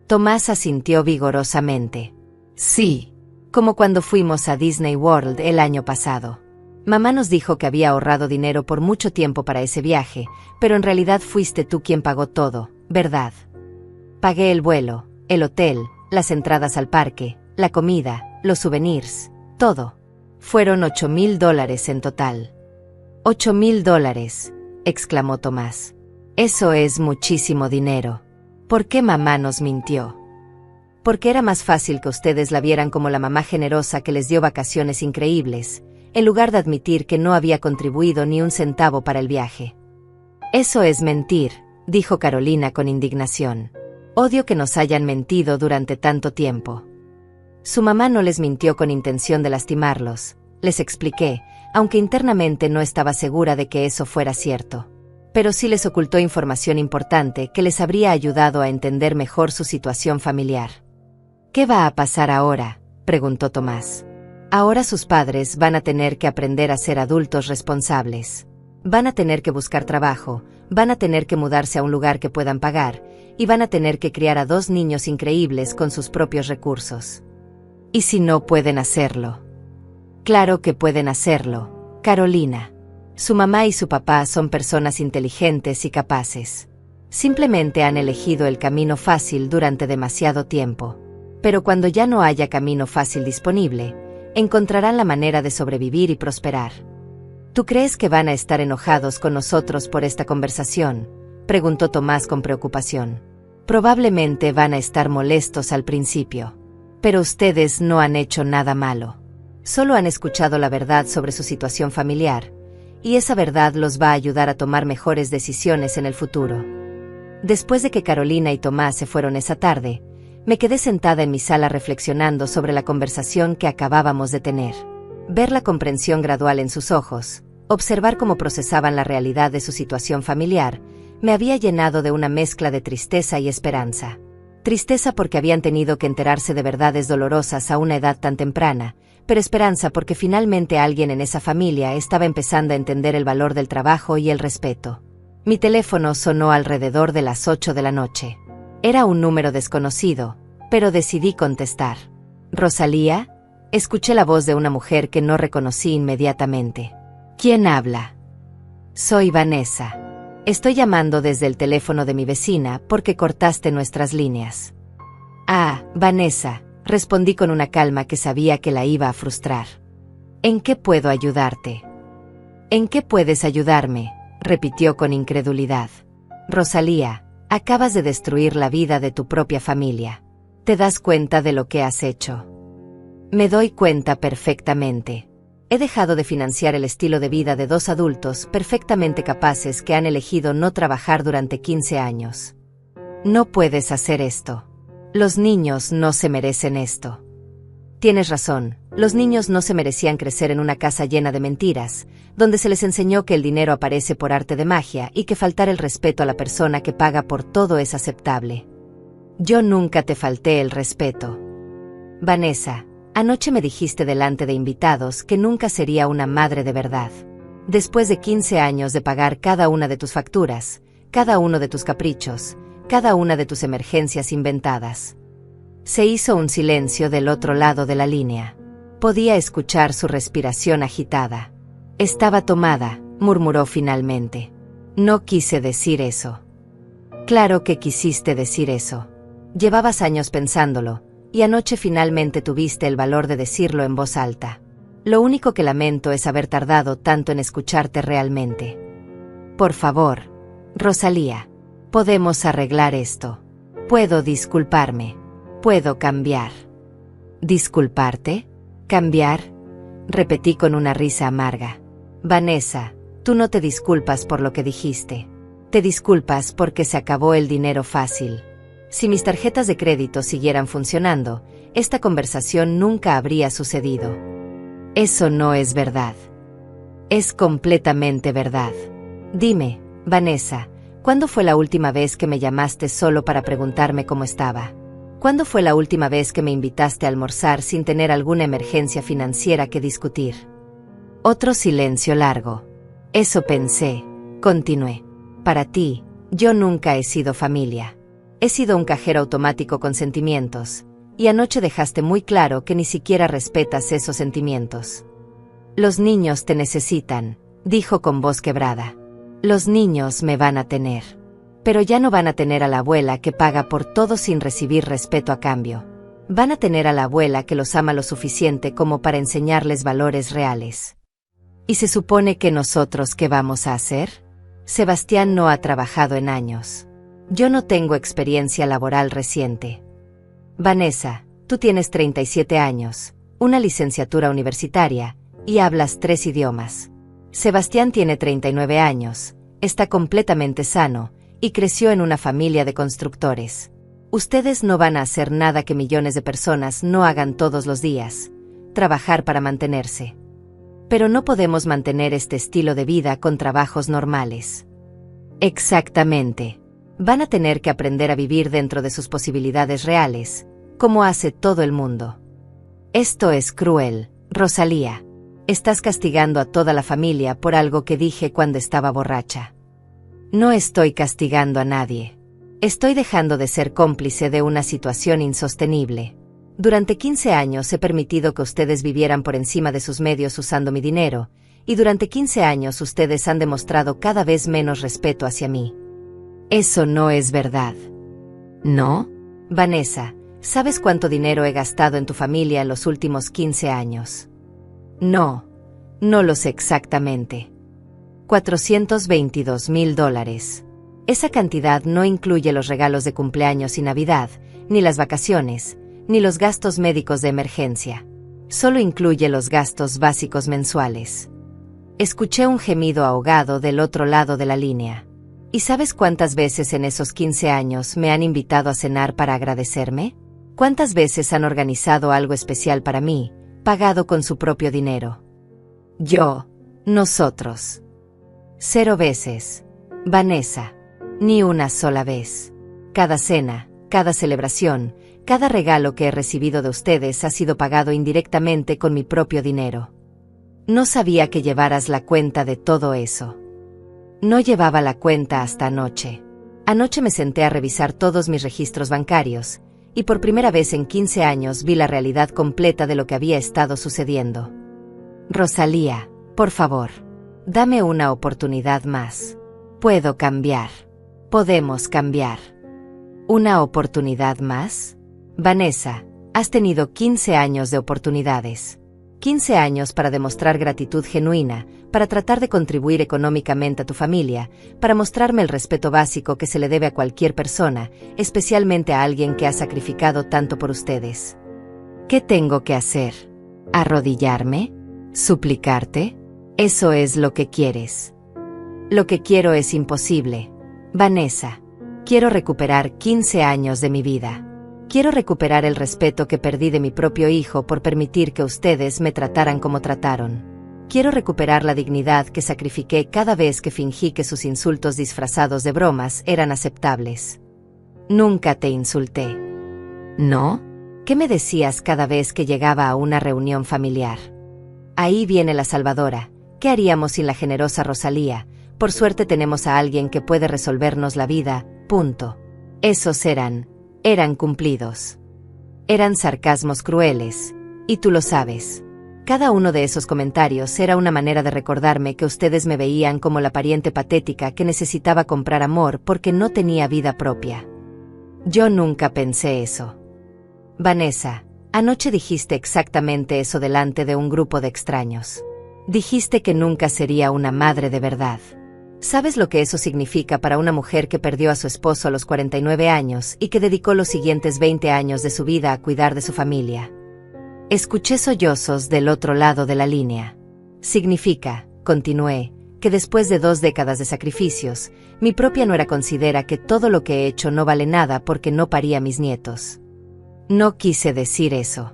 Tomás asintió vigorosamente. Sí, como cuando fuimos a Disney World el año pasado. Mamá nos dijo que había ahorrado dinero por mucho tiempo para ese viaje, pero en realidad fuiste tú quien pagó todo, ¿verdad? Pagué el vuelo, el hotel, las entradas al parque, la comida, los souvenirs, todo. Fueron $8,000 en total. $8,000, exclamó Tomás. Eso es muchísimo dinero. ¿Por qué mamá nos mintió? Porque era más fácil que ustedes la vieran como la mamá generosa que les dio vacaciones increíbles, en lugar de admitir que no había contribuido ni un centavo para el viaje. Eso es mentir, dijo Carolina con indignación. Odio que nos hayan mentido durante tanto tiempo. Su mamá no les mintió con intención de lastimarlos, les expliqué, aunque internamente no estaba segura de que eso fuera cierto. Pero sí les ocultó información importante que les habría ayudado a entender mejor su situación familiar. ¿Qué va a pasar ahora?, preguntó Tomás. Ahora sus padres van a tener que aprender a ser adultos responsables. Van a tener que buscar trabajo, van a tener que mudarse a un lugar que puedan pagar, y van a tener que criar a 2 niños increíbles con sus propios recursos. ¿Y si no pueden hacerlo? Claro que pueden hacerlo, Carolina. Su mamá y su papá son personas inteligentes y capaces. Simplemente han elegido el camino fácil durante demasiado tiempo. Pero cuando ya no haya camino fácil disponible, encontrarán la manera de sobrevivir y prosperar. ¿Tú crees que van a estar enojados con nosotros por esta conversación?, preguntó Tomás con preocupación. Probablemente van a estar molestos al principio. Pero ustedes no han hecho nada malo. Solo han escuchado la verdad sobre su situación familiar, y esa verdad los va a ayudar a tomar mejores decisiones en el futuro. Después de que Carolina y Tomás se fueron esa tarde, me quedé sentada en mi sala reflexionando sobre la conversación que acabábamos de tener. Ver la comprensión gradual en sus ojos, observar cómo procesaban la realidad de su situación familiar, me había llenado de una mezcla de tristeza y esperanza. Tristeza porque habían tenido que enterarse de verdades dolorosas a una edad tan temprana, pero esperanza porque finalmente alguien en esa familia estaba empezando a entender el valor del trabajo y el respeto. Mi teléfono sonó alrededor de las 8 de la noche. Era un número desconocido, pero decidí contestar. ¿Rosalía? Escuché la voz de una mujer que no reconocí inmediatamente. ¿Quién habla? Soy Vanessa. Estoy llamando desde el teléfono de mi vecina porque cortaste nuestras líneas. Ah, Vanessa, respondí con una calma que sabía que la iba a frustrar. ¿En qué puedo ayudarte? ¿En qué puedes ayudarme?, repitió con incredulidad. Rosalía, acabas de destruir la vida de tu propia familia. ¿Te das cuenta de lo que has hecho? Me doy cuenta perfectamente. He dejado de financiar el estilo de vida de 2 adultos perfectamente capaces que han elegido no trabajar durante 15 años. No puedes hacer esto. Los niños no se merecen esto. Tienes razón, los niños no se merecían crecer en una casa llena de mentiras, donde se les enseñó que el dinero aparece por arte de magia y que faltar el respeto a la persona que paga por todo es aceptable. Yo nunca te falté el respeto. Vanessa, anoche me dijiste delante de invitados que nunca sería una madre de verdad. Después de 15 años de pagar cada una de tus facturas, cada uno de tus caprichos, cada una de tus emergencias inventadas. Se hizo un silencio del otro lado de la línea. Podía escuchar su respiración agitada. Estaba tomada, murmuró finalmente. No quise decir eso. Claro que quisiste decir eso. Llevabas años pensándolo, y anoche finalmente tuviste el valor de decirlo en voz alta. Lo único que lamento es haber tardado tanto en escucharte realmente. Por favor, Rosalía, podemos arreglar esto. Puedo disculparme. Puedo cambiar. ¿Disculparte? ¿Cambiar? Repetí con una risa amarga. Vanessa, tú no te disculpas por lo que dijiste. Te disculpas porque se acabó el dinero fácil. Si mis tarjetas de crédito siguieran funcionando, esta conversación nunca habría sucedido. Eso no es verdad. Es completamente verdad. Dime, Vanessa, ¿cuándo fue la última vez que me llamaste solo para preguntarme cómo estaba? ¿Cuándo fue la última vez que me invitaste a almorzar sin tener alguna emergencia financiera que discutir? Otro silencio largo. Eso pensé, continué. Para ti, yo nunca he sido familia. He sido un cajero automático con sentimientos, y anoche dejaste muy claro que ni siquiera respetas esos sentimientos. Los niños te necesitan, dijo con voz quebrada. Los niños me van a tener. Pero ya no van a tener a la abuela que paga por todo sin recibir respeto a cambio. Van a tener a la abuela que los ama lo suficiente como para enseñarles valores reales. ¿Y se supone que nosotros qué vamos a hacer? Sebastián no ha trabajado en años. Yo no tengo experiencia laboral reciente. Vanessa, tú tienes 37 años, una licenciatura universitaria, y hablas 3 idiomas. Sebastián tiene 39 años, está completamente sano, y creció en una familia de constructores. Ustedes no van a hacer nada que millones de personas no hagan todos los días, trabajar para mantenerse. Pero no podemos mantener este estilo de vida con trabajos normales. Exactamente. Van a tener que aprender a vivir dentro de sus posibilidades reales, como hace todo el mundo. Esto es cruel, Rosalía. Estás castigando a toda la familia por algo que dije cuando estaba borracha. No estoy castigando a nadie. Estoy dejando de ser cómplice de una situación insostenible. Durante 15 años he permitido que ustedes vivieran por encima de sus medios usando mi dinero, y durante 15 años ustedes han demostrado cada vez menos respeto hacia mí. Eso no es verdad. ¿No? Vanessa, ¿sabes cuánto dinero he gastado en tu familia en los últimos 15 años? No, no lo sé exactamente. $422,000. Esa cantidad no incluye los regalos de cumpleaños y Navidad, ni las vacaciones, ni los gastos médicos de emergencia. Solo incluye los gastos básicos mensuales. Escuché un gemido ahogado del otro lado de la línea. ¿Y sabes cuántas veces en esos 15 años me han invitado a cenar para agradecerme? ¿Cuántas veces han organizado algo especial para mí, pagado con su propio dinero? Nosotros. 0 veces. Vanessa. Ni una sola vez. Cada cena, cada celebración, cada regalo que he recibido de ustedes ha sido pagado indirectamente con mi propio dinero. No sabía que llevaras la cuenta de todo eso. No llevaba la cuenta hasta anoche. Anoche me senté a revisar todos mis registros bancarios, y por primera vez en 15 años vi la realidad completa de lo que había estado sucediendo. Rosalía, por favor, dame una oportunidad más. Puedo cambiar. Podemos cambiar. ¿Una oportunidad más? Vanessa, has tenido 15 años de oportunidades. 15 años para demostrar gratitud genuina, para tratar de contribuir económicamente a tu familia, para mostrarme el respeto básico que se le debe a cualquier persona, especialmente a alguien que ha sacrificado tanto por ustedes. ¿Qué tengo que hacer? ¿Arrodillarme? ¿Suplicarte? Eso es lo que quieres. Lo que quiero es imposible. Vanessa, quiero recuperar 15 años de mi vida. Quiero recuperar el respeto que perdí de mi propio hijo por permitir que ustedes me trataran como trataron. Quiero recuperar la dignidad que sacrifiqué cada vez que fingí que sus insultos disfrazados de bromas eran aceptables. Nunca te insulté. ¿No? ¿Qué me decías cada vez que llegaba a una reunión familiar? Ahí viene la salvadora. ¿Qué haríamos sin la generosa Rosalía? Por suerte tenemos a alguien que puede resolvernos la vida, punto. Esos eran cumplidos. Eran sarcasmos crueles, y tú lo sabes. Cada uno de esos comentarios era una manera de recordarme que ustedes me veían como la pariente patética que necesitaba comprar amor porque no tenía vida propia. Yo nunca pensé eso. Vanessa, anoche dijiste exactamente eso delante de un grupo de extraños. Dijiste que nunca sería una madre de verdad. ¿Sabes lo que eso significa para una mujer que perdió a su esposo a los 49 años y que dedicó los siguientes 20 años de su vida a cuidar de su familia? Escuché sollozos del otro lado de la línea. Significa, continué, que después de 2 décadas de sacrificios, mi propia nuera considera que todo lo que he hecho no vale nada porque no parí a mis nietos. No quise decir eso.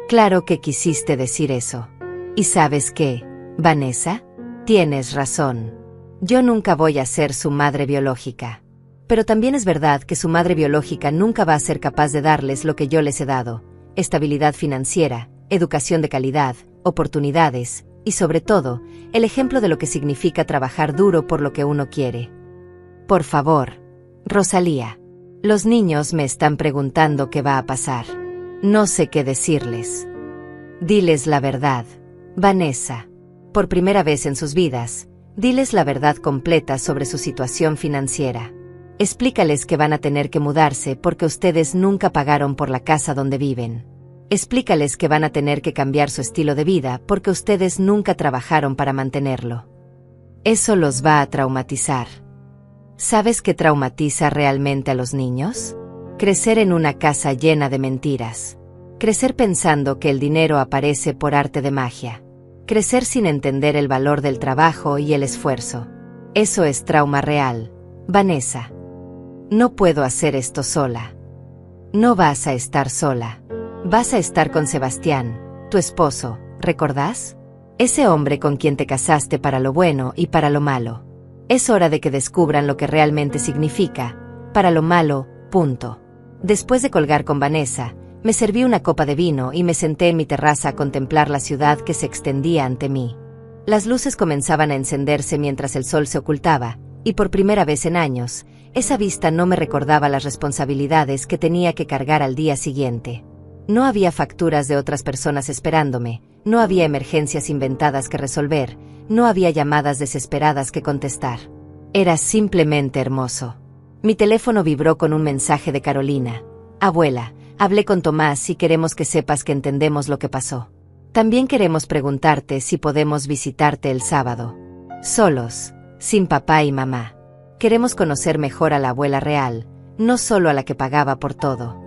Claro que quisiste decir eso. ¿Y sabes qué, Vanessa? Tienes razón. Yo nunca voy a ser su madre biológica. Pero también es verdad que su madre biológica nunca va a ser capaz de darles lo que yo les he dado: estabilidad financiera, educación de calidad, oportunidades, y sobre todo, el ejemplo de lo que significa trabajar duro por lo que uno quiere. Por favor, Rosalía. Los niños me están preguntando qué va a pasar. No sé qué decirles. Diles la verdad, Vanessa. Por primera vez en sus vidas, diles la verdad completa sobre su situación financiera. Explícales que van a tener que mudarse porque ustedes nunca pagaron por la casa donde viven. Explícales que van a tener que cambiar su estilo de vida porque ustedes nunca trabajaron para mantenerlo. Eso los va a traumatizar. ¿Sabes qué traumatiza realmente a los niños? Crecer en una casa llena de mentiras. Crecer pensando que el dinero aparece por arte de magia. Crecer sin entender el valor del trabajo y el esfuerzo. Eso es trauma real. Vanessa. No puedo hacer esto sola. No vas a estar sola. Vas a estar con Sebastián, tu esposo, ¿recordás? Ese hombre con quien te casaste para lo bueno y para lo malo. Es hora de que descubran lo que realmente significa, para lo malo, punto. Después de colgar con Vanessa, me serví una copa de vino y me senté en mi terraza a contemplar la ciudad que se extendía ante mí. Las luces comenzaban a encenderse mientras el sol se ocultaba, y por primera vez en años, esa vista no me recordaba las responsabilidades que tenía que cargar al día siguiente. No había facturas de otras personas esperándome, no había emergencias inventadas que resolver, no había llamadas desesperadas que contestar. Era simplemente hermoso. Mi teléfono vibró con un mensaje de Carolina. Abuela, hablé con Tomás y queremos que sepas que entendemos lo que pasó. También queremos preguntarte si podemos visitarte el sábado. Solos, sin papá y mamá. Queremos conocer mejor a la abuela real, no solo a la que pagaba por todo.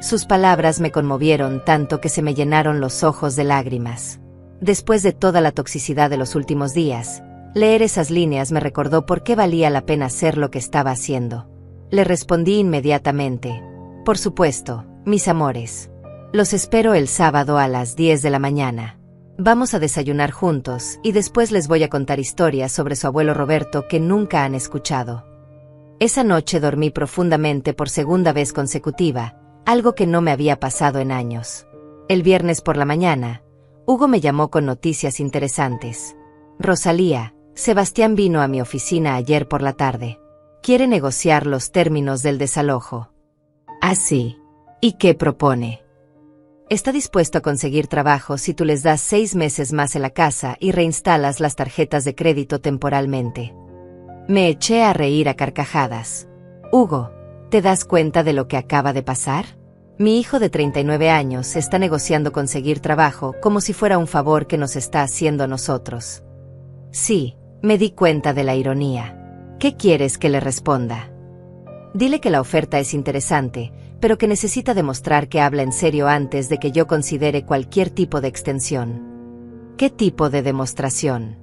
Sus palabras me conmovieron tanto que se me llenaron los ojos de lágrimas. Después de toda la toxicidad de los últimos días, leer esas líneas me recordó por qué valía la pena hacer lo que estaba haciendo. Le respondí inmediatamente. Por supuesto, mis amores. Los espero el sábado a las 10 de la mañana. Vamos a desayunar juntos y después les voy a contar historias sobre su abuelo Roberto que nunca han escuchado. Esa noche dormí profundamente por segunda vez consecutiva, algo que no me había pasado en años. El viernes por la mañana, Hugo me llamó con noticias interesantes. Rosalía, Sebastián vino a mi oficina ayer por la tarde. Quiere negociar los términos del desalojo. ¿Ah, sí? ¿Y qué propone? Está dispuesto a conseguir trabajo si tú les das 6 meses más en la casa y reinstalas las tarjetas de crédito temporalmente. Me eché a reír a carcajadas. Hugo, ¿te das cuenta de lo que acaba de pasar? Mi hijo de 39 años está negociando conseguir trabajo como si fuera un favor que nos está haciendo a nosotros. Sí, me di cuenta de la ironía. ¿Qué quieres que le responda? Dile que la oferta es interesante, pero que necesita demostrar que habla en serio antes de que yo considere cualquier tipo de extensión. ¿Qué tipo de demostración?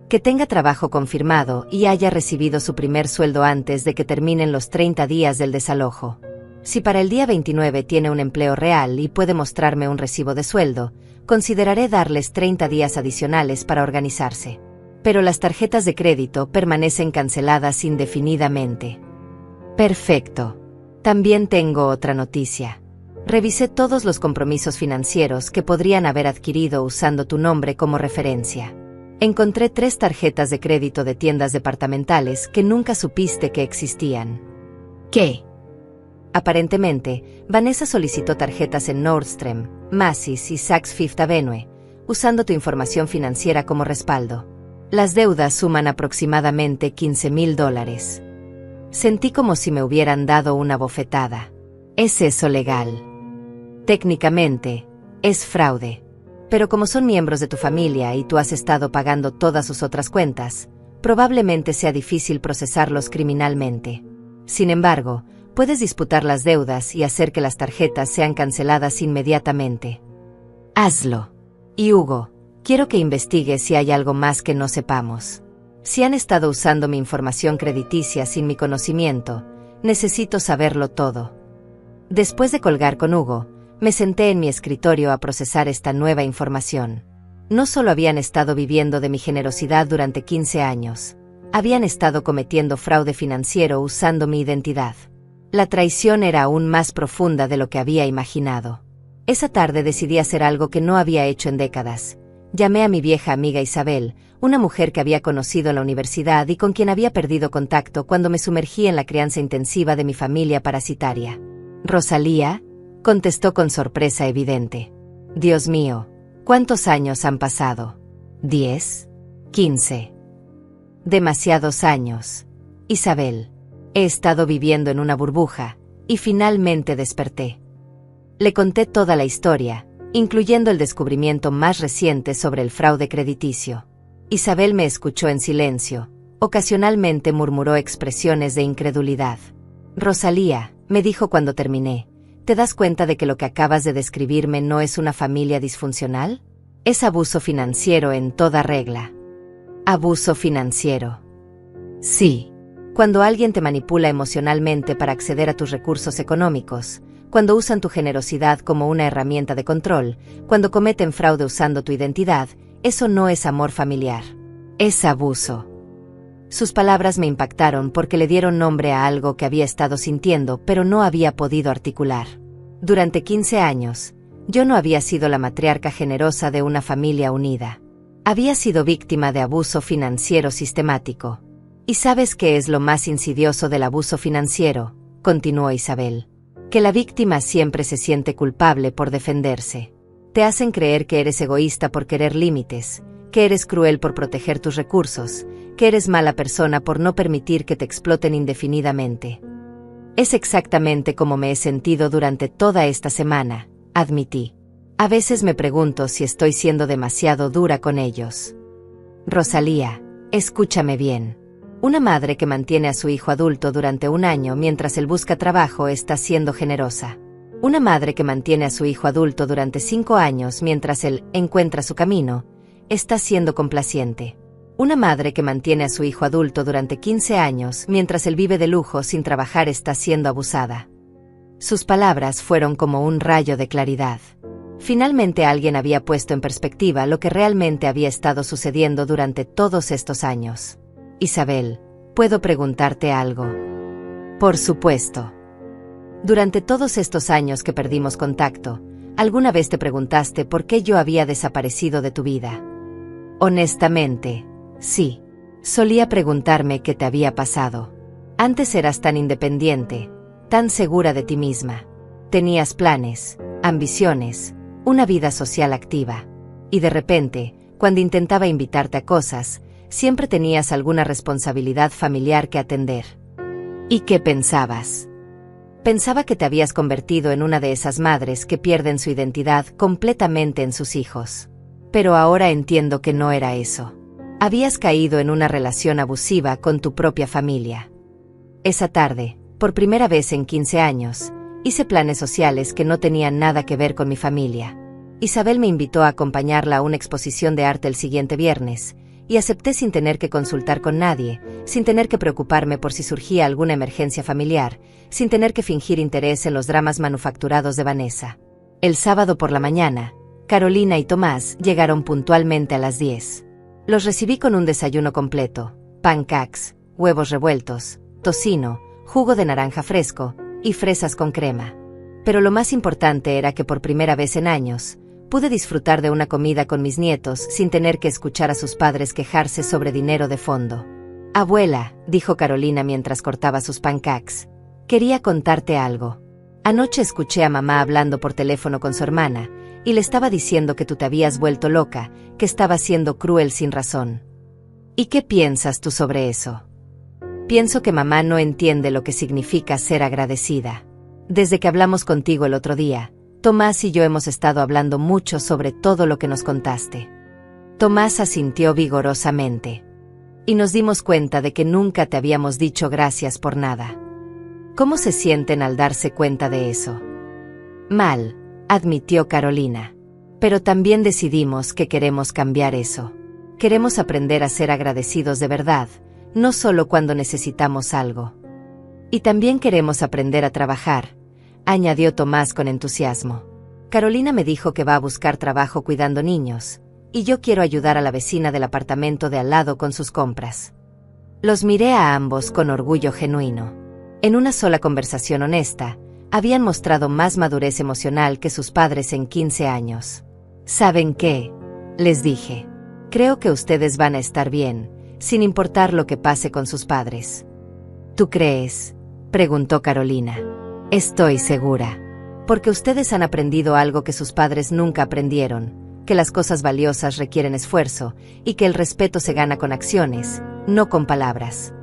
Que tenga trabajo confirmado y haya recibido su primer sueldo antes de que terminen los 30 días del desalojo. Si para el día 29 tiene un empleo real y puede mostrarme un recibo de sueldo, consideraré darles 30 días adicionales para organizarse. Pero las tarjetas de crédito permanecen canceladas indefinidamente. Perfecto. También tengo otra noticia. Revisé todos los compromisos financieros que podrían haber adquirido usando tu nombre como referencia. Encontré 3 tarjetas de crédito de tiendas departamentales que nunca supiste que existían. ¿Qué? Aparentemente, Vanessa solicitó tarjetas en Nordstrom, Macy's y Saks Fifth Avenue, usando tu información financiera como respaldo. Las deudas suman aproximadamente $15,000. Sentí como si me hubieran dado una bofetada. ¿Es eso legal? Técnicamente, es fraude. Pero como son miembros de tu familia y tú has estado pagando todas sus otras cuentas, probablemente sea difícil procesarlos criminalmente. Sin embargo, puedes disputar las deudas y hacer que las tarjetas sean canceladas inmediatamente. Hazlo. Y Hugo, quiero que investigues si hay algo más que no sepamos. Si han estado usando mi información crediticia sin mi conocimiento, necesito saberlo todo. Después de colgar con Hugo, me senté en mi escritorio a procesar esta nueva información. No solo habían estado viviendo de mi generosidad durante 15 años, habían estado cometiendo fraude financiero usando mi identidad. La traición era aún más profunda de lo que había imaginado. Esa tarde decidí hacer algo que no había hecho en décadas. Llamé a mi vieja amiga Isabel, una mujer que había conocido en la universidad y con quien había perdido contacto cuando me sumergí en la crianza intensiva de mi familia parasitaria. Rosalía, contestó con sorpresa evidente. Dios mío, ¿cuántos años han pasado? ¿10? ¿15? Demasiados años. Isabel. He estado viviendo en una burbuja, y finalmente desperté. Le conté toda la historia, incluyendo el descubrimiento más reciente sobre el fraude crediticio. Isabel me escuchó en silencio, ocasionalmente murmuró expresiones de incredulidad. Rosalía, me dijo cuando terminé, ¿te das cuenta de que lo que acabas de describirme no es una familia disfuncional? Es abuso financiero en toda regla. Abuso financiero. Sí. Cuando alguien te manipula emocionalmente para acceder a tus recursos económicos, cuando usan tu generosidad como una herramienta de control, cuando cometen fraude usando tu identidad, eso no es amor familiar. Es abuso. Sus palabras me impactaron porque le dieron nombre a algo que había estado sintiendo pero no había podido articular. Durante 15 años, yo no había sido la matriarca generosa de una familia unida. Había sido víctima de abuso financiero sistemático. ¿Y sabes qué es lo más insidioso del abuso financiero?, continuó Isabel. Que la víctima siempre se siente culpable por defenderse. Te hacen creer que eres egoísta por querer límites, que eres cruel por proteger tus recursos, que eres mala persona por no permitir que te exploten indefinidamente. Es exactamente como me he sentido durante toda esta semana, admití. A veces me pregunto si estoy siendo demasiado dura con ellos. Rosalía, escúchame bien. Una madre que mantiene a su hijo adulto durante un año mientras él busca trabajo está siendo generosa. Una madre que mantiene a su hijo adulto durante 5 años mientras él encuentra su camino, está siendo complaciente. Una madre que mantiene a su hijo adulto durante 15 años mientras él vive de lujo sin trabajar está siendo abusada. Sus palabras fueron como un rayo de claridad. Finalmente alguien había puesto en perspectiva lo que realmente había estado sucediendo durante todos estos años. Isabel, ¿puedo preguntarte algo? Por supuesto. Durante todos estos años que perdimos contacto, ¿alguna vez te preguntaste por qué yo había desaparecido de tu vida? Honestamente, sí. Solía preguntarme qué te había pasado. Antes eras tan independiente, tan segura de ti misma. Tenías planes, ambiciones, una vida social activa. Y de repente, cuando intentaba invitarte a cosas, siempre tenías alguna responsabilidad familiar que atender. ¿Y qué pensabas? Pensaba que te habías convertido en una de esas madres que pierden su identidad completamente en sus hijos. Pero ahora entiendo que no era eso. Habías caído en una relación abusiva con tu propia familia. Esa tarde, por primera vez en 15 años, hice planes sociales que no tenían nada que ver con mi familia. Isabel me invitó a acompañarla a una exposición de arte el siguiente viernes, y acepté sin tener que consultar con nadie, sin tener que preocuparme por si surgía alguna emergencia familiar, sin tener que fingir interés en los dramas manufacturados de Vanessa. El sábado por la mañana, Carolina y Tomás llegaron puntualmente a las 10. Los recibí con un desayuno completo, pancakes, huevos revueltos, tocino, jugo de naranja fresco y fresas con crema. Pero lo más importante era que por primera vez en años, pude disfrutar de una comida con mis nietos sin tener que escuchar a sus padres quejarse sobre dinero de fondo. Abuela, dijo Carolina mientras cortaba sus pancakes, quería contarte algo. Anoche escuché a mamá hablando por teléfono con su hermana, y le estaba diciendo que tú te habías vuelto loca, que estaba siendo cruel sin razón. ¿Y qué piensas tú sobre eso? Pienso que mamá no entiende lo que significa ser agradecida. Desde que hablamos contigo el otro día, Tomás y yo hemos estado hablando mucho sobre todo lo que nos contaste. Tomás asintió vigorosamente. Y nos dimos cuenta de que nunca te habíamos dicho gracias por nada. ¿Cómo se sienten al darse cuenta de eso? Mal, admitió Carolina. Pero también decidimos que queremos cambiar eso. Queremos aprender a ser agradecidos de verdad, no solo cuando necesitamos algo. Y también queremos aprender a trabajar, añadió Tomás con entusiasmo. Carolina me dijo que va a buscar trabajo cuidando niños, y yo quiero ayudar a la vecina del apartamento de al lado con sus compras. Los miré a ambos con orgullo genuino. En una sola conversación honesta, habían mostrado más madurez emocional que sus padres en 15 años. ¿Saben qué?, les dije. Creo que ustedes van a estar bien, sin importar lo que pase con sus padres. ¿Tú crees?, preguntó Carolina. Estoy segura. Porque ustedes han aprendido algo que sus padres nunca aprendieron, que las cosas valiosas requieren esfuerzo, y que el respeto se gana con acciones, no con palabras.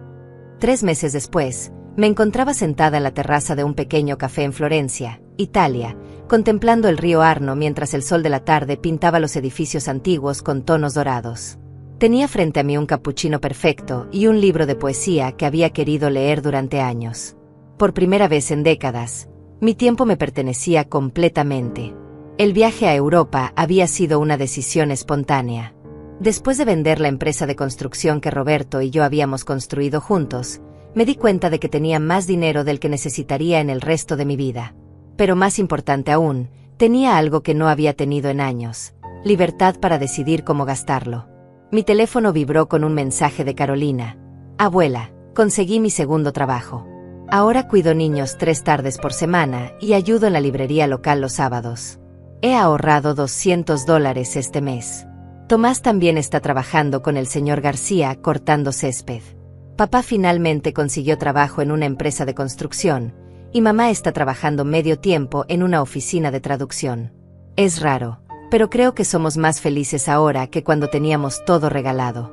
3 meses después, Me encontraba sentada en la terraza de un pequeño café en Florencia, Italia, contemplando el río Arno mientras el sol de la tarde pintaba los edificios antiguos con tonos dorados. Tenía frente a mí un cappuccino perfecto y un libro de poesía que había querido leer durante años. Por primera vez en décadas, mi tiempo me pertenecía completamente. El viaje a Europa había sido una decisión espontánea. Después de vender la empresa de construcción que Roberto y yo habíamos construido juntos, me di cuenta de que tenía más dinero del que necesitaría en el resto de mi vida. Pero más importante aún, tenía algo que no había tenido en años: libertad para decidir cómo gastarlo. Mi teléfono vibró con un mensaje de Carolina. Abuela, conseguí mi segundo trabajo. Ahora cuido niños 3 tardes por semana y ayudo en la librería local los sábados. He ahorrado $200 este mes. Tomás también está trabajando con el señor García cortando césped. Papá finalmente consiguió trabajo en una empresa de construcción, y mamá está trabajando medio tiempo en una oficina de traducción. Es raro, pero creo que somos más felices ahora que cuando teníamos todo regalado.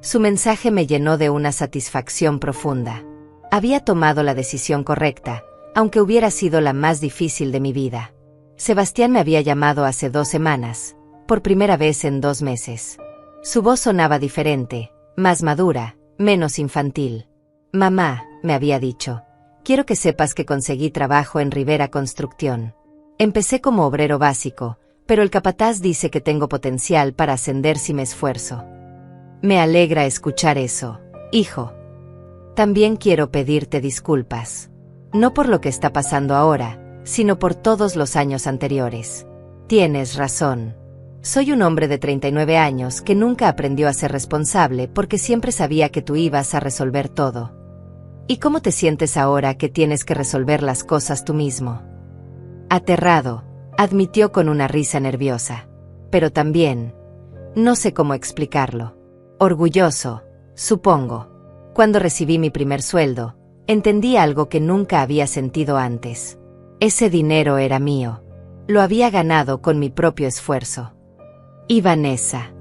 Su mensaje me llenó de una satisfacción profunda. Había tomado la decisión correcta, aunque hubiera sido la más difícil de mi vida. Sebastián me había llamado hace 2 semanas, por primera vez en 2 meses. Su voz sonaba diferente, más madura, menos infantil. Mamá, me había dicho, quiero que sepas que conseguí trabajo en Rivera Construcción. Empecé como obrero básico, pero el capataz dice que tengo potencial para ascender si me esfuerzo. Me alegra escuchar eso, hijo. También quiero pedirte disculpas. No por lo que está pasando ahora, sino por todos los años anteriores. Tienes razón. Soy un hombre de 39 años que nunca aprendió a ser responsable porque siempre sabía que tú ibas a resolver todo. ¿Y cómo te sientes ahora que tienes que resolver las cosas tú mismo? Aterrado, admitió con una risa nerviosa. Pero también, no sé cómo explicarlo. Orgulloso, supongo. Cuando recibí mi primer sueldo, entendí algo que nunca había sentido antes. Ese dinero era mío. Lo había ganado con mi propio esfuerzo. Y Vanessa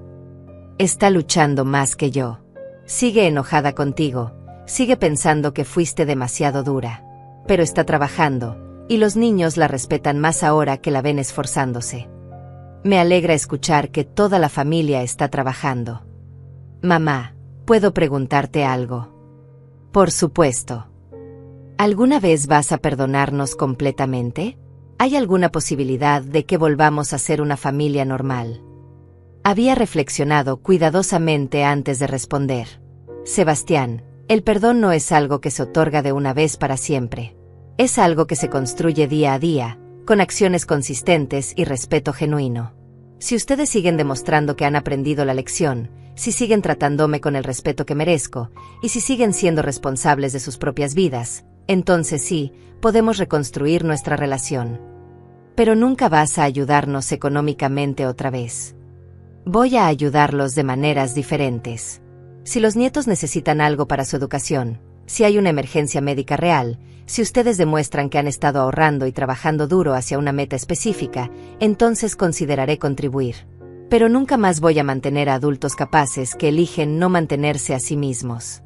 está luchando más que yo. Sigue enojada contigo, sigue pensando que fuiste demasiado dura. Pero está trabajando, y los niños la respetan más ahora que la ven esforzándose. Me alegra escuchar que toda la familia está trabajando. Mamá, ¿puedo preguntarte algo? Por supuesto. ¿Alguna vez vas a perdonarnos completamente? ¿Hay alguna posibilidad de que volvamos a ser una familia normal? Había reflexionado cuidadosamente antes de responder. Sebastián, el perdón no es algo que se otorga de una vez para siempre. Es algo que se construye día a día, con acciones consistentes y respeto genuino. Si ustedes siguen demostrando que han aprendido la lección, si siguen tratándome con el respeto que merezco, y si siguen siendo responsables de sus propias vidas, entonces sí, podemos reconstruir nuestra relación. Pero nunca vas a ayudarnos económicamente otra vez. Voy a ayudarlos de maneras diferentes. Si los nietos necesitan algo para su educación, si hay una emergencia médica real, si ustedes demuestran que han estado ahorrando y trabajando duro hacia una meta específica, entonces consideraré contribuir. Pero nunca más voy a mantener a adultos capaces que eligen no mantenerse a sí mismos.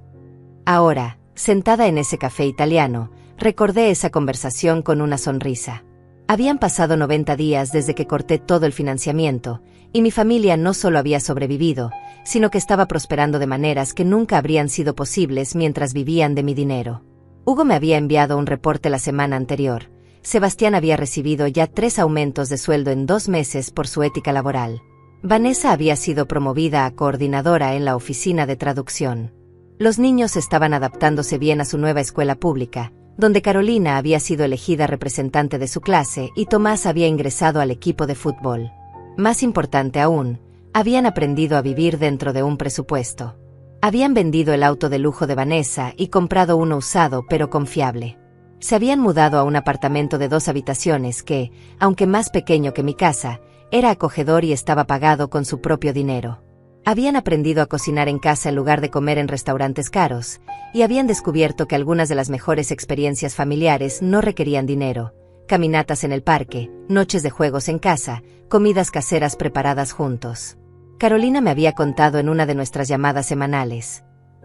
Ahora, sentada en ese café italiano, recordé esa conversación con una sonrisa. Habían pasado 90 días desde que corté todo el financiamiento, y mi familia no solo había sobrevivido, sino que estaba prosperando de maneras que nunca habrían sido posibles mientras vivían de mi dinero. Hugo me había enviado un reporte la semana anterior. Sebastián había recibido ya 3 aumentos de sueldo en 2 meses por su ética laboral. Vanessa había sido promovida a coordinadora en la oficina de traducción. Los niños estaban adaptándose bien a su nueva escuela pública, donde Carolina había sido elegida representante de su clase y Tomás había ingresado al equipo de fútbol. Más importante aún, habían aprendido a vivir dentro de un presupuesto. Habían vendido el auto de lujo de Vanessa y comprado uno usado pero confiable. Se habían mudado a un apartamento de 2 habitaciones que, aunque más pequeño que mi casa, era acogedor y estaba pagado con su propio dinero. Habían aprendido a cocinar en casa en lugar de comer en restaurantes caros, y habían descubierto que algunas de las mejores experiencias familiares no requerían dinero: caminatas en el parque, noches de juegos en casa, comidas caseras preparadas juntos. Carolina me había contado en una de nuestras llamadas semanales: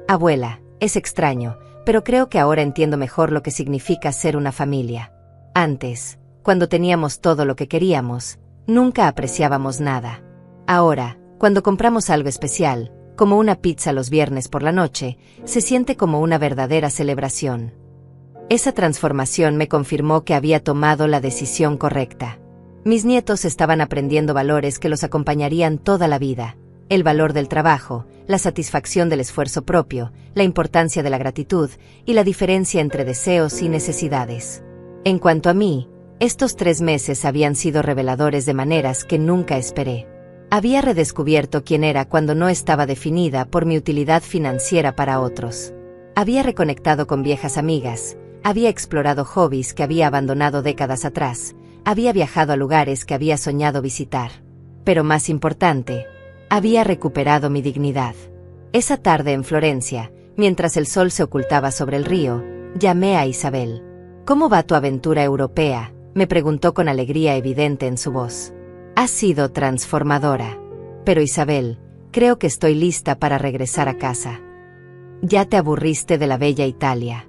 abuela, es extraño, pero creo que ahora entiendo mejor lo que significa ser una familia. Antes, cuando teníamos todo lo que queríamos, nunca apreciábamos nada. Ahora, cuando compramos algo especial, como una pizza los viernes por la noche, se siente como una verdadera celebración. Esa transformación me confirmó que había tomado la decisión correcta. Mis nietos estaban aprendiendo valores que los acompañarían toda la vida: el valor del trabajo, la satisfacción del esfuerzo propio, la importancia de la gratitud y la diferencia entre deseos y necesidades. En cuanto a mí, estos 3 meses habían sido reveladores de maneras que nunca esperé. Había redescubierto quién era cuando no estaba definida por mi utilidad financiera para otros. Había reconectado con viejas amigas, había explorado hobbies que había abandonado décadas atrás, había viajado a lugares que había soñado visitar. Pero más importante, había recuperado mi dignidad. Esa tarde en Florencia, mientras el sol se ocultaba sobre el río, llamé a Isabel. «¿Cómo va tu aventura europea?», me preguntó con alegría evidente en su voz. «Ha sido transformadora. Pero Isabel, creo que estoy lista para regresar a casa». «¿Ya te aburriste de la bella Italia?».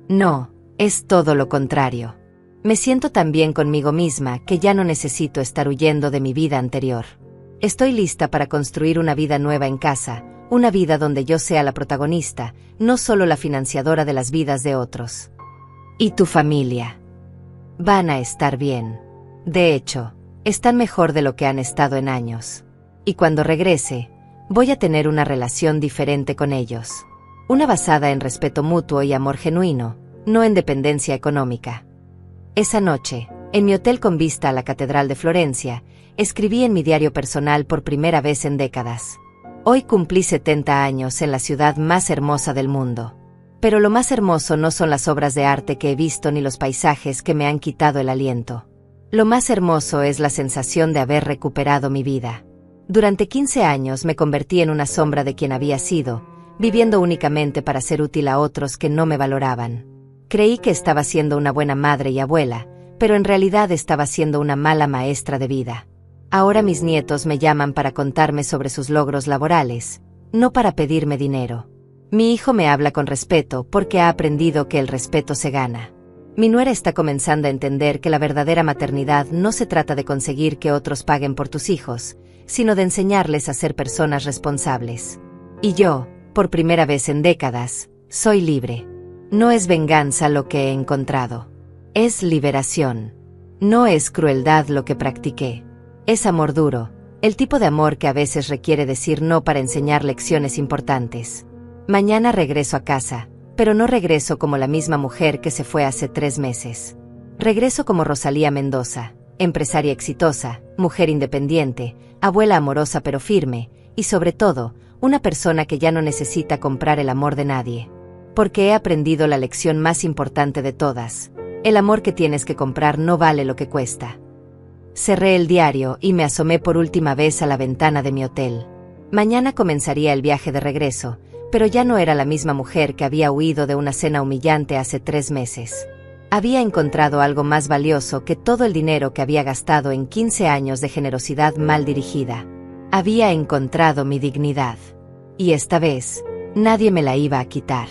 «No, es todo lo contrario. Me siento tan bien conmigo misma que ya no necesito estar huyendo de mi vida anterior. Estoy lista para construir una vida nueva en casa, una vida donde yo sea la protagonista, no solo la financiadora de las vidas de otros». «¿Y tu familia?». «Van a estar bien. De hecho, están mejor de lo que han estado en años. Y cuando regrese, voy a tener una relación diferente con ellos. Una basada en respeto mutuo y amor genuino, no en dependencia económica». Esa noche, en mi hotel con vista a la Catedral de Florencia, escribí en mi diario personal por primera vez en décadas. «Hoy cumplí 70 años en la ciudad más hermosa del mundo. Pero lo más hermoso no son las obras de arte que he visto ni los paisajes que me han quitado el aliento. Lo más hermoso es la sensación de haber recuperado mi vida. Durante 15 años me convertí en una sombra de quien había sido, viviendo únicamente para ser útil a otros que no me valoraban. Creí que estaba siendo una buena madre y abuela, pero en realidad estaba siendo una mala maestra de vida. Ahora mis nietos me llaman para contarme sobre sus logros laborales, no para pedirme dinero. Mi hijo me habla con respeto porque ha aprendido que el respeto se gana. Mi nuera está comenzando a entender que la verdadera maternidad no se trata de conseguir que otros paguen por tus hijos, sino de enseñarles a ser personas responsables. Y yo, por primera vez en décadas, soy libre. No es venganza lo que he encontrado. Es liberación. No es crueldad lo que practiqué. Es amor duro, el tipo de amor que a veces requiere decir no para enseñar lecciones importantes. Mañana regreso a casa, pero no regreso como la misma mujer que se fue hace 3 meses. Regreso como Rosalía Mendoza, empresaria exitosa, mujer independiente, abuela amorosa pero firme, y sobre todo, una persona que ya no necesita comprar el amor de nadie. Porque he aprendido la lección más importante de todas: el amor que tienes que comprar no vale lo que cuesta. Cerré el diario y me asomé por última vez a la ventana de mi hotel. Mañana comenzaría el viaje de regreso, pero ya no era la misma mujer que había huido de una cena humillante hace 3 meses. Había encontrado algo más valioso que todo el dinero que había gastado en 15 años de generosidad mal dirigida. Había encontrado mi dignidad. Y esta vez, nadie me la iba a quitar.